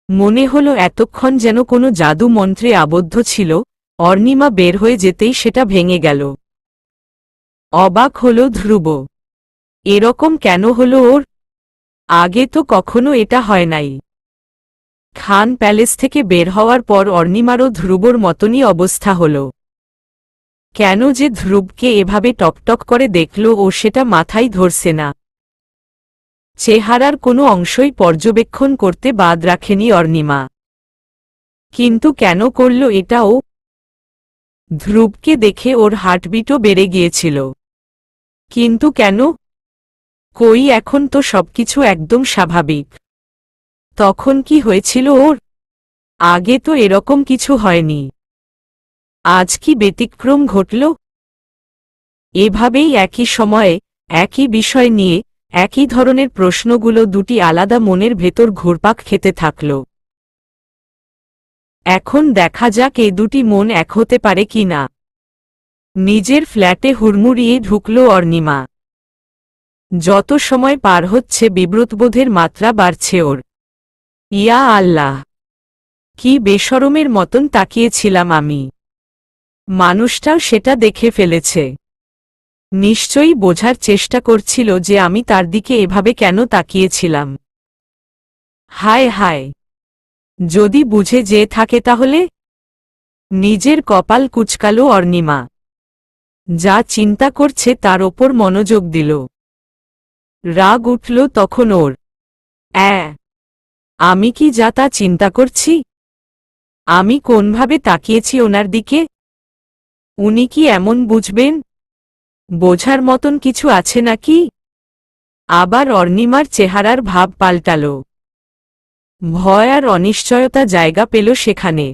মনে হলো এতক্ষণ যেন কোনো জাদু মন্ত্রে আবদ্ধ ছিল। অর্ণিমা বের হয়ে যেতেই সেটা ভেঙে গেল। অবাক হল ধ্রুব। এরকম কেন হলো ওর? আগে তো কখনো এটা হয় নাই। খান প্যালেস থেকে বের হওয়ার পর অর্ণিমারও ধ্রুবর মতনই অবস্থা হল। কেন যে ধ্রুবকে এভাবে টকটক করে দেখল ও সেটা মাথায় ধরছে না। চেহারার কোনো অংশই পর্যবেক্ষণ করতে বাদ রাখেনি অর্ণিমা। কিন্তু কেন করল এটা ও? ধ্রুবকে দেখে ওর হার্টবিটও বেড়ে গিয়েছিল। কিন্তু কেন? কই এখন তো সবকিছু একদম স্বাভাবিক। তখন কি হয়েছিল ওর? আগে তো এরকম কিছু হয়নি। আজ কি ব্যতিক্রম ঘটল? এভাবেই একই সময়ে একই বিষয় নিয়ে একই ধরনের প্রশ্নগুলো দুটি আলাদা মনের ভেতর ঘুরপাক খেতে থাকল। এখন দেখা যাক এ দুটি মন এক হতে পারে কি না। নিজের ফ্ল্যাটে হুড়মুড়িয়ে ঢুকল অর্ণিমা। যত সময় পার হচ্ছে বিব্রতবোধের মাত্রা বাড়ছে ওর। ইয়া আল্লাহ, কি বেশরমের মতন তাকিয়েছিলাম আমি। মানুষটাও সেটা দেখে ফেলেছে। নিশ্চয়ই বোঝার চেষ্টা করছিল যে আমি তার দিকে এভাবে কেন তাকিয়েছিলাম। হায় হায়, যদি বুঝে যে থাকে তাহলে? নিজের কপাল কুঁচকালো অর্ণিমা। যা চিন্তা করছে তার ওপর মনোযোগ দিল। রাগ উঠল তখন ওর। আমি কি যা তা চিন্তা করছি? আমি কোনভাবে তাকিয়েছি ওনার দিকে? উনি কি এমন বুঝবেন? বোঝার মতন কিছু আছে নাকি? আবার অর্ণিমার চেহারার ভাব পাল্টাল। ভয় আর অনিশ্চয়তা জায়গা পেল সেখানে।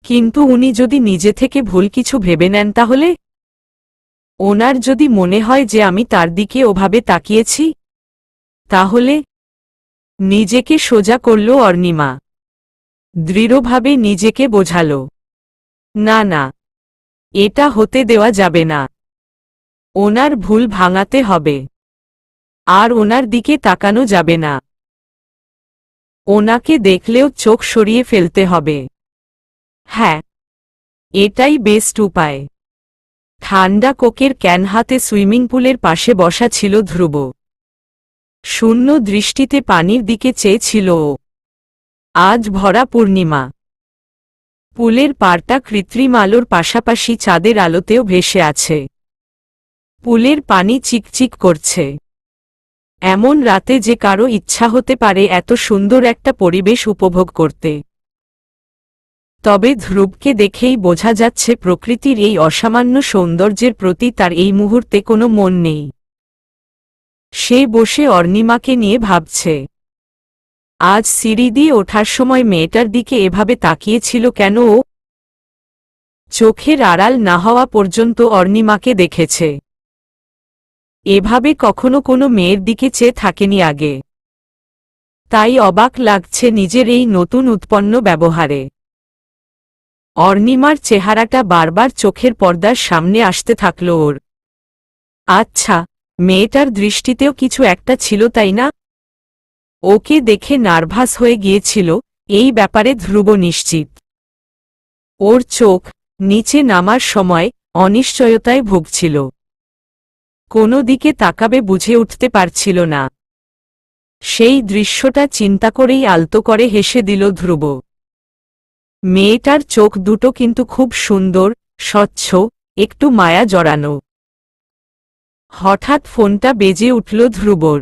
কিন্তু উনি যদি নিজে থেকে ভুল কিছু ভেবে নেন তাহলে? ওনার যদি মনে হয় যে আমি তার দিকে ওভাবে তাকিয়েছি, তাহলে? নিজেকে সোজা করল অর্ণিমা। দৃঢ়ভাবে নিজেকে বোঝাল, না না, এটা হতে দেওয়া যাবে না। ওনার ভুল ভাঙাতে হবে। আর ওনার দিকে তাকানো যাবে না। ওনাকে দেখলেও চোখ সরিয়ে ফেলতে হবে। হ্যাঁ, এটাই বেস্ট উপায়। ঠান্ডা কোকের ক্যান হাতে সুইমিং পুলের পাশে বসা ছিল ধ্রুব। শূন্য দৃষ্টিতে পানির দিকে চেয়েছিল ও। আজ ভরা পূর্ণিমা। পুলের পাড়টা কৃত্রিম আলোর পাশাপাশি চাঁদের আলোতেও ভেসে আছে। পুলের পানি চিকচিক করছে। এমন রাতে যে কারো ইচ্ছা হতে পারে এত সুন্দর একটা পরিবেশ উপভোগ করতে। তবে ধ্রুবকে দেখেই বোঝা যাচ্ছে প্রকৃতির এই অসামান্য সৌন্দর্যের প্রতি তার এই মুহূর্তে কোনো মন নেই। সে বসে অর্ণিমাকে নিয়ে ভাবছে, আজ সিঁড়ি দিয়ে ওঠার সময় মেয়েটার দিকে এভাবে তাকিয়েছিল কেন ও? চোখের আড়াল না হওয়া পর্যন্ত অর্ণিমাকে দেখেছে। এভাবে কখনো কোনো মেয়ের দিকে চেয়ে থাকেনি আগে। তাই অবাক লাগছে নিজের এই নতুন উৎপন্ন ব্যবহারে। অর্ণিমার চেহারাটা বারবার চোখের পর্দার সামনে আসতে থাকল ওর। আচ্ছা, মেয়েটার দৃষ্টিতেও কিছু একটা ছিল তাই না? ওকে দেখে নার্ভাস হয়ে গিয়েছিল, এই ব্যাপারে ধ্রুব নিশ্চিত। ওর চোখ নিচে নামার সময় অনিশ্চয়তায় ভুগছিল। কোনো দিকে তাকাবে বুঝে উঠতে পারছিল না। সেই দৃশ্যটা চিন্তা করেই আলতো করে হেসে দিল ধ্রুব। মেয়েটার চোখ দুটো কিন্তু খুব সুন্দর, স্বচ্ছ, একটু মায়া জড়ানো। হঠাৎ ফোনটা বেজে উঠল ধ্রুবর।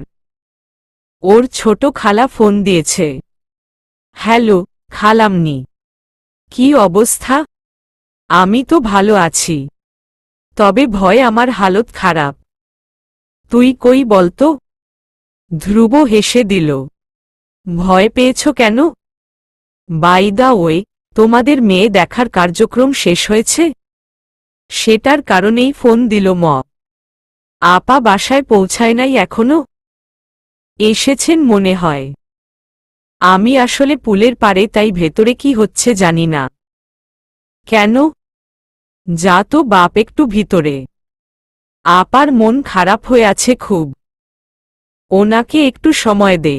ওর ছোট খালা ফোন দিয়েছে। হ্যালো, খালামনি। কি অবস্থা? আমি তো ভালো আছি, তবে ভয় আমার হালত খারাপ। তুই কই বলতো? ধ্রুব হেসে দিল। ভয় পেয়েছ কেন? বাই দা ওয়ে, তোমাদের মেয়ে দেখার কার্যক্রম শেষ হয়েছে? সেটার কারণেই ফোন দিল ম। আপা বাসায় পৌঁছায় নাই এখনো? এসেছেন মনে হয়। আমি আসলে পুলের পাড়ে, তাই ভেতরে কি হচ্ছে জানি না। কেন? যা তো বাপ একটু ভিতরে। আপার মন খারাপ হয়ে আছে খুব। ওনাকে একটু সময় দে।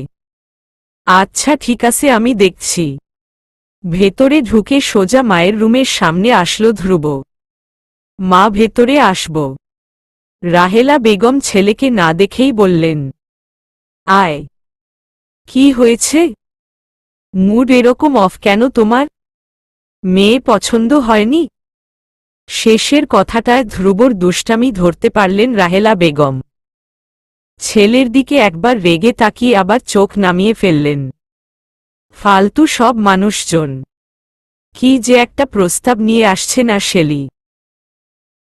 আচ্ছা ঠিক আছে, আমি দেখছি। ভেতরে ঢুকে সোজা মায়ের রুমের সামনে আসলো ধ্রুব। মা ভেতরে আসব। রাহেলা বেগম ছেলেকে না দেখেই বললেন, আয়। কি হয়েছে? মুড এরকম অফ কেন তোমার? মেয়ে পছন্দ হয়নি? শেষের কথাটায় ধ্রুবর দুষ্টামি ধরতে পারলেন রাহেলা বেগম। ছেলের দিকে একবার রেগে তাকিয়ে আবার চোখ নামিয়ে ফেললেন। ফালতু সব মানুষজন। কি যে একটা প্রস্তাব নিয়ে আসছে না শেলি।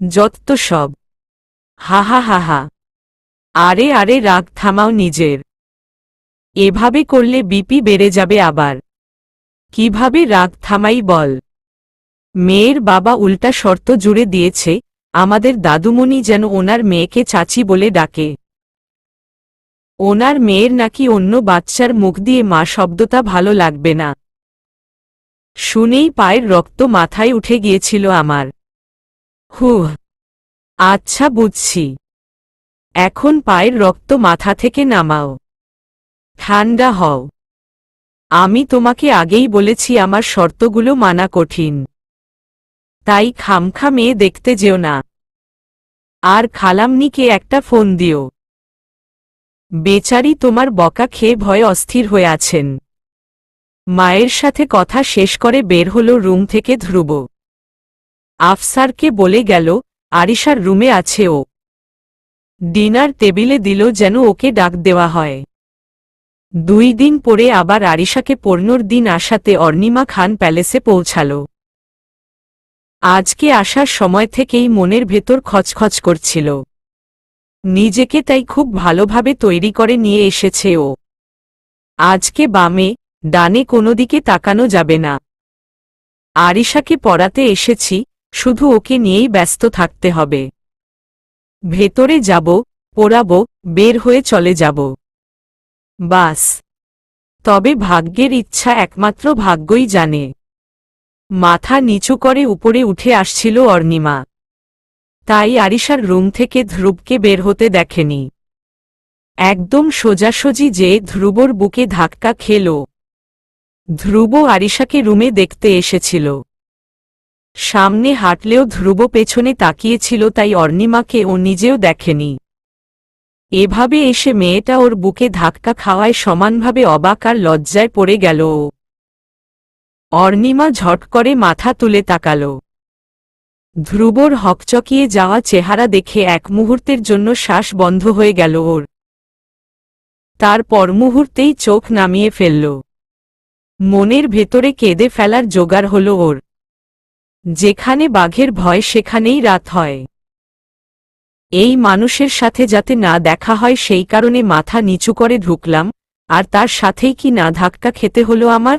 যত সব। হা হা হা হা। আরে আরে, রাগ থামাও নিজের। এভাবে করলে বিপি বেড়ে যাবে আবার। কিভাবে রাগ থামাই বল? মেয়ের বাবা উল্টা শর্ত জুড়ে দিয়েছে, আমাদের দাদুমণি যেন ওনার মেয়েকে চাচি বলে ডাকে। ওনার মেয়ের নাকি অন্য বাচ্চার মুখ দিয়ে মা শব্দটা ভালো লাগবে না। শুনেই পায়ের রক্ত মাথায় উঠে গিয়েছিল আমার। হুহ। আচ্ছা বুঝছি। এখন পায়ের রক্ত মাথা থেকে নামাও। ঠান্ডা হও। আমি তোমাকে আগেই বলেছি আমার শর্তগুলো মানা কঠিন। তাই খামখা মেয়ে দেখতে যেও না। আর খালামনিকে একটা ফোন দিও। বেচারি তোমার বকা খেয়ে ভয়ে অস্থির হয়ে আছেন। মায়ের সাথে কথা শেষ করে বের হল রুম থেকে ধ্রুব। আফসারকে বলে গেল, আরিশার রুমে আছে ও। ডিনার টেবিলে দিল যেন ওকে ডাক দেওয়া হয়। 2 দিন পরে আবার আরিশাকে পড়নোর দিন আসাতে অর্ণিমা খান প্যালেসে পৌঁছাল। আজকে আসার সময় থেকেই মনের ভেতর খচখচ করছিল। নিজেকে তাই খুব ভালোভাবে তৈরি করে নিয়ে এসেছে ও। আজকে বামে ডানে কোনো দিকে তাকানো যাবে না। আরিশাকে পড়াতে এসেছি, শুধু ওকে নিয়েই ব্যস্ত থাকতে হবে। ভেতরে যাব, পড়াবো, বের হয়ে চলে যাব। বাস। তবে ভাগ্যের ইচ্ছা একমাত্র ভাগ্যই জানে। মাথা নিচু করে উপরে উঠে আসছিল অর্ণিমা। তাই আরিশার রুম থেকে ধ্রুবকে বের হতে দেখেনি। একদম সোজাসুজি যে ধ্রুবর বুকে ধাক্কা খেল। ধ্রুব আরিশাকে রুমে দেখতে এসেছিল। সামনে হাঁটলেও ধ্রুব পেছনে তাকিয়েছিল, তাই অর্ণিমাকে ও নিজেও দেখেনি। এভাবে এসে মেয়েটা ওর বুকে ধাক্কা খাওয়ায় সমানভাবে অবাক আর লজ্জায় পড়ে গেল ও। অর্ণিমা ঝট করে মাথা তুলে তাকাল। ধ্রুবর হকচকিয়ে যাওয়া চেহারা দেখে এক মুহূর্তের জন্য শ্বাস বন্ধ হয়ে গেল ওর। তারপর মুহূর্তেই চোখ নামিয়ে ফেলল। মনের ভেতরে কেঁদে ফেলার জোগাড় হল ওর। যেখানে বাঘের ভয় সেখানেই রাত হয়। এই মানুষের সাথে যাতে না দেখা হয় সেই কারণে মাথা নিচু করে ঢুকলাম, আর তার সাথেই কি না ধাক্কা খেতে হলো আমার।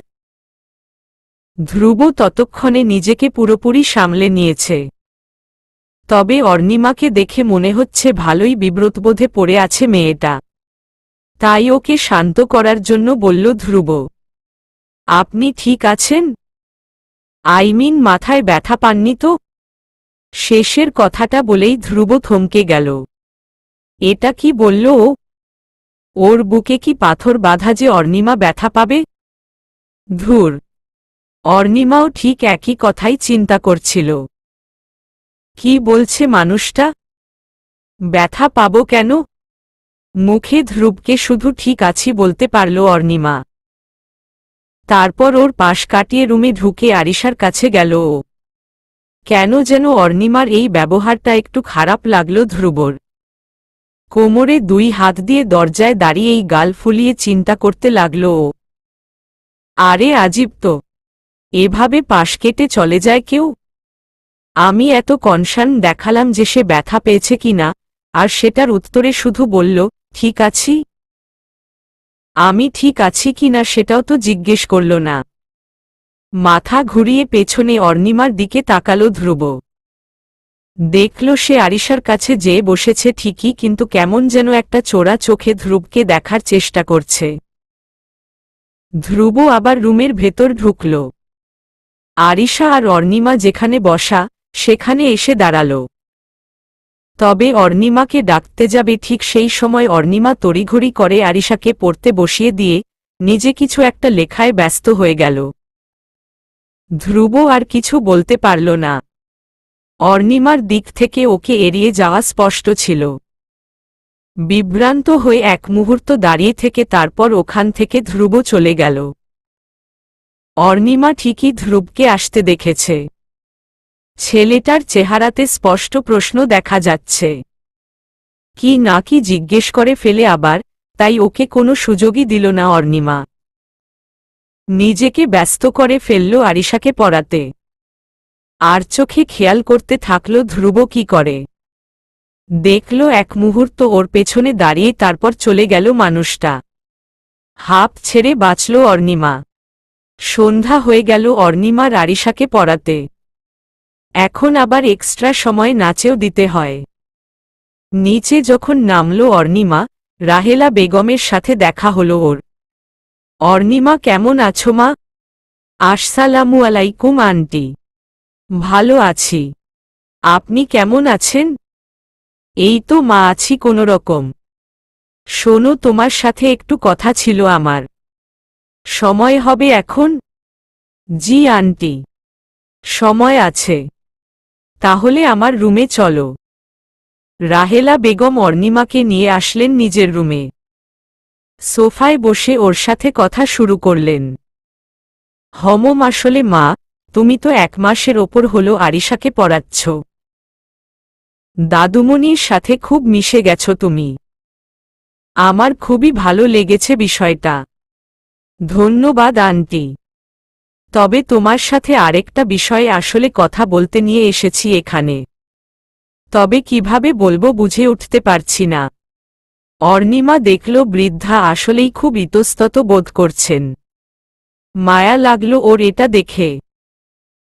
ধ্রুব ততক্ষণে নিজেকে পুরোপুরি সামলে নিয়েছে। তবে অর্ণিমাকে দেখে মনে হচ্ছে ভালোই বিব্রতবোধে পড়ে আছে মেয়েটা। তাই ওকে শান্ত করার জন্য বলল ধ্রুব, আপনি ঠিক আছেন? মাথায় ব্যথা পাননি তো? শেষের কথাটা বলেই ধ্রুব থমকে গেল। এটা কি বলল ও? ওর বুকে কি পাথর বাঁধা যে অর্ণিমা ব্যথা পাবে? ধুর, অর্ণিমাও ঠিক একই কথাই চিন্তা করছিল। কি বলছে মানুষটা? ব্যথা পাবো কেন? মুখে ধ্রুবকে শুধু ঠিক আছি বলতে পারল অর্ণিমা। তারপর ওর পাশ কাটিয়ে রুমে ঢুকে আরিশার কাছে গেল ও। কেন যেন অর্ণিমার এই ব্যবহারটা একটু খারাপ লাগল ধ্রুবর। কোমরে দুই হাত দিয়ে দরজায় দাঁড়িয়েই গাল ফুলিয়ে চিন্তা করতে লাগল ও। আরে আজীব তো, এভাবে পাশ কেটে চলে যায় কেউ? আমি এত কনসার্ন দেখালাম যে সে ব্যথা পেয়েছে কিনা, আর সেটার উত্তরে শুধু বলল ঠিক আছি। আমি ঠিক আছি কিনা সেটাও তো জিজ্ঞেস করল না। মাথা ঘুরিয়ে পেছনে অর্ণিমার দিকে তাকাল ধ্রুব। দেখল সে আরিশার কাছে যেয়ে বসেছে ঠিকই, কিন্তু কেমন যেন একটা চোরা চোখে ধ্রুবকে দেখার চেষ্টা করছে। ধ্রুব আবার রুমের ভেতর ঢুকল। আরিশা আর অর্ণিমা যেখানে বসা সেখানে এসে দাঁড়াল। তবে অর্ণিমাকে ডাকতে যাবে ঠিক সেই সময় অর্ণিমা তড়িঘড়ি করে আরিশাকে পড়তে বসিয়ে দিয়ে নিজে কিছু একটা লেখায় ব্যস্ত হয়ে গেল। ধ্রুব আর কিছু বলতে পারল না। অর্ণিমার দিক থেকে ওকে এড়িয়ে যাওয়া স্পষ্ট ছিল। বিভ্রান্ত হয়ে এক মুহূর্ত দাঁড়িয়ে থেকে তারপর ওখান থেকে ধ্রুব চলে গেল। অর্ণিমা ঠিকই ধ্রুবকে আসতে দেখেছে। ছেলেটার চেহারাতে স্পষ্ট প্রশ্ন দেখা যাচ্ছে। কি না কি জিজ্ঞেস করে ফেলে আবার, তাই ওকে কোনো সুযোগই দিল না অর্ণিমা। নিজেকে ব্যস্ত করে ফেলল আরিশাকে পড়াতে। আর চোখে খেয়াল করতে থাকল ধ্রুব কি করে। দেখল এক মুহূর্ত ওর পেছনে দাঁড়িয়ে তারপর চলে গেল মানুষটা। হাঁপ ছেড়ে বাঁচল অর্ণিমা। সন্ধ্যা হয়ে গেল অর্ণিমার আরিশাকে পড়াতে। এখন আবার এক্সট্রা সময় নাচেও দিতে হয়। নিচে যখন নামল অর্ণিমা, রাহেলা বেগমের সাথে দেখা হলো ওর। অর্ণিমা কেমন আছো মা? আসসালামু আলাইকুম আন্টি। ভালো আছি। আপনি কেমন আছেন? এই তো মা আছি কোনোরকম। শোনো, তোমার সাথে একটু কথা ছিল আমার। সময় হবে এখন? জি আন্টি, সময় আছে। তাহলে আমার রুমে চলো। রাহেলা বেগম অর্ণিমাকে নিয়ে আসলেন নিজের রুমে। সোফায় বসে ওর সাথে কথা শুরু করলেন। আসলে মা, তুমি তো 1 মাসের ওপর হলো আরিশাকে পড়াচ্ছ। দাদুমণির সাথে খুব মিশে গেছ তুমি। আমার খুবই ভালো লেগেছে বিষয়টা। ধন্যবাদ আন্টি। তবে তোমার সাথে আরেকটা বিষয়ে আসলে কথা বলতে নিয়ে এসেছি এখানে। তবে কিভাবে বলবো বুঝে উঠতে পারছি না। অর্ণিমা দেখল বৃদ্ধা আসলেই খুব ইতস্তত বোধ করছেন। মায়া লাগলো ওর এটা দেখে।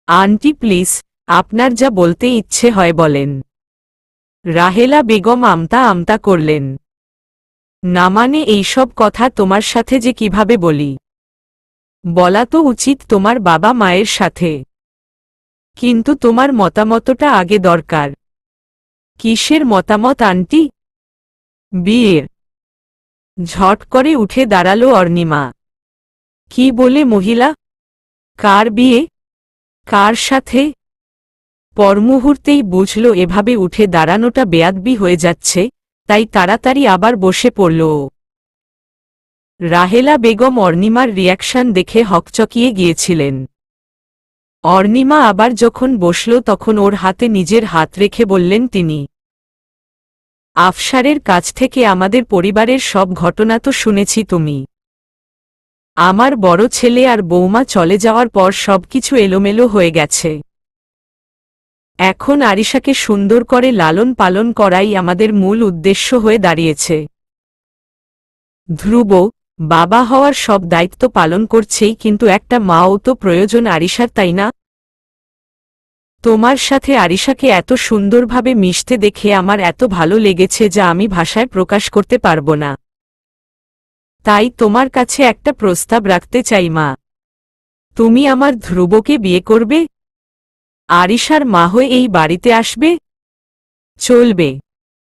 আন্টি প্লিজ, আপনার যা বলতে ইচ্ছে হয় বলেন। রাহেলা বেগম আমতা আমতা করলেন। না মানে এইসব কথা তোমার সাথে যে কিভাবে বলি? বলা তো উচিত তোমার বাবা মায়ের সাথে। কিন্তু তোমার মতামতটা আগে দরকার। কিসের মতামত আন্টি? বিয়ের। ঝট করে উঠে দাঁড়ালো অর্ণিমা। কি বলে মহিলা? কার বিয়ে? কার সাথে? পরমুহূর্তেই বুঝল এভাবে উঠে দাঁড়ানোটা বেয়াদবি হয়ে যাচ্ছে, তাই তাড়াতাড়ি আবার বসে পড়ল ও। রাহেলা বেগম অর্ণিমার রিয়াকশন দেখে হকচকিয়ে গিয়েছিলেন। অর্ণিমা আবার যখন বসল তখন ওর হাতে নিজের হাত রেখে বললেন তিনি, আফসারের কাছ থেকে আমাদের পরিবারের সব ঘটনা তো শুনেছি তুমি। আমার বড় ছেলে আর বৌমা চলে যাওয়ার পর সবকিছু এলোমেলো হয়ে গেছে। এখন আরিশাকে সুন্দর করে লালন পালন করাই আমাদের মূল উদ্দেশ্য হয়ে দাঁড়িয়েছে। ধ্রুব বাবা হওয়ার সব দায়িত্ব পালন করছেই, কিন্তু একটা মাও তো প্রয়োজন আরিশার, তাই না? তোমার সাথে আরিশাকে এত সুন্দরভাবে মিশতে দেখে আমার এত ভালো লেগেছে যা আমি ভাষায় প্রকাশ করতে পারব না। তাই তোমার কাছে একটা প্রস্তাব রাখতে চাই মা। তুমি আমার ধ্রুবকে বিয়ে করবে? আরিশার মা হয়ে এই বাড়িতে আসবে? চলবে।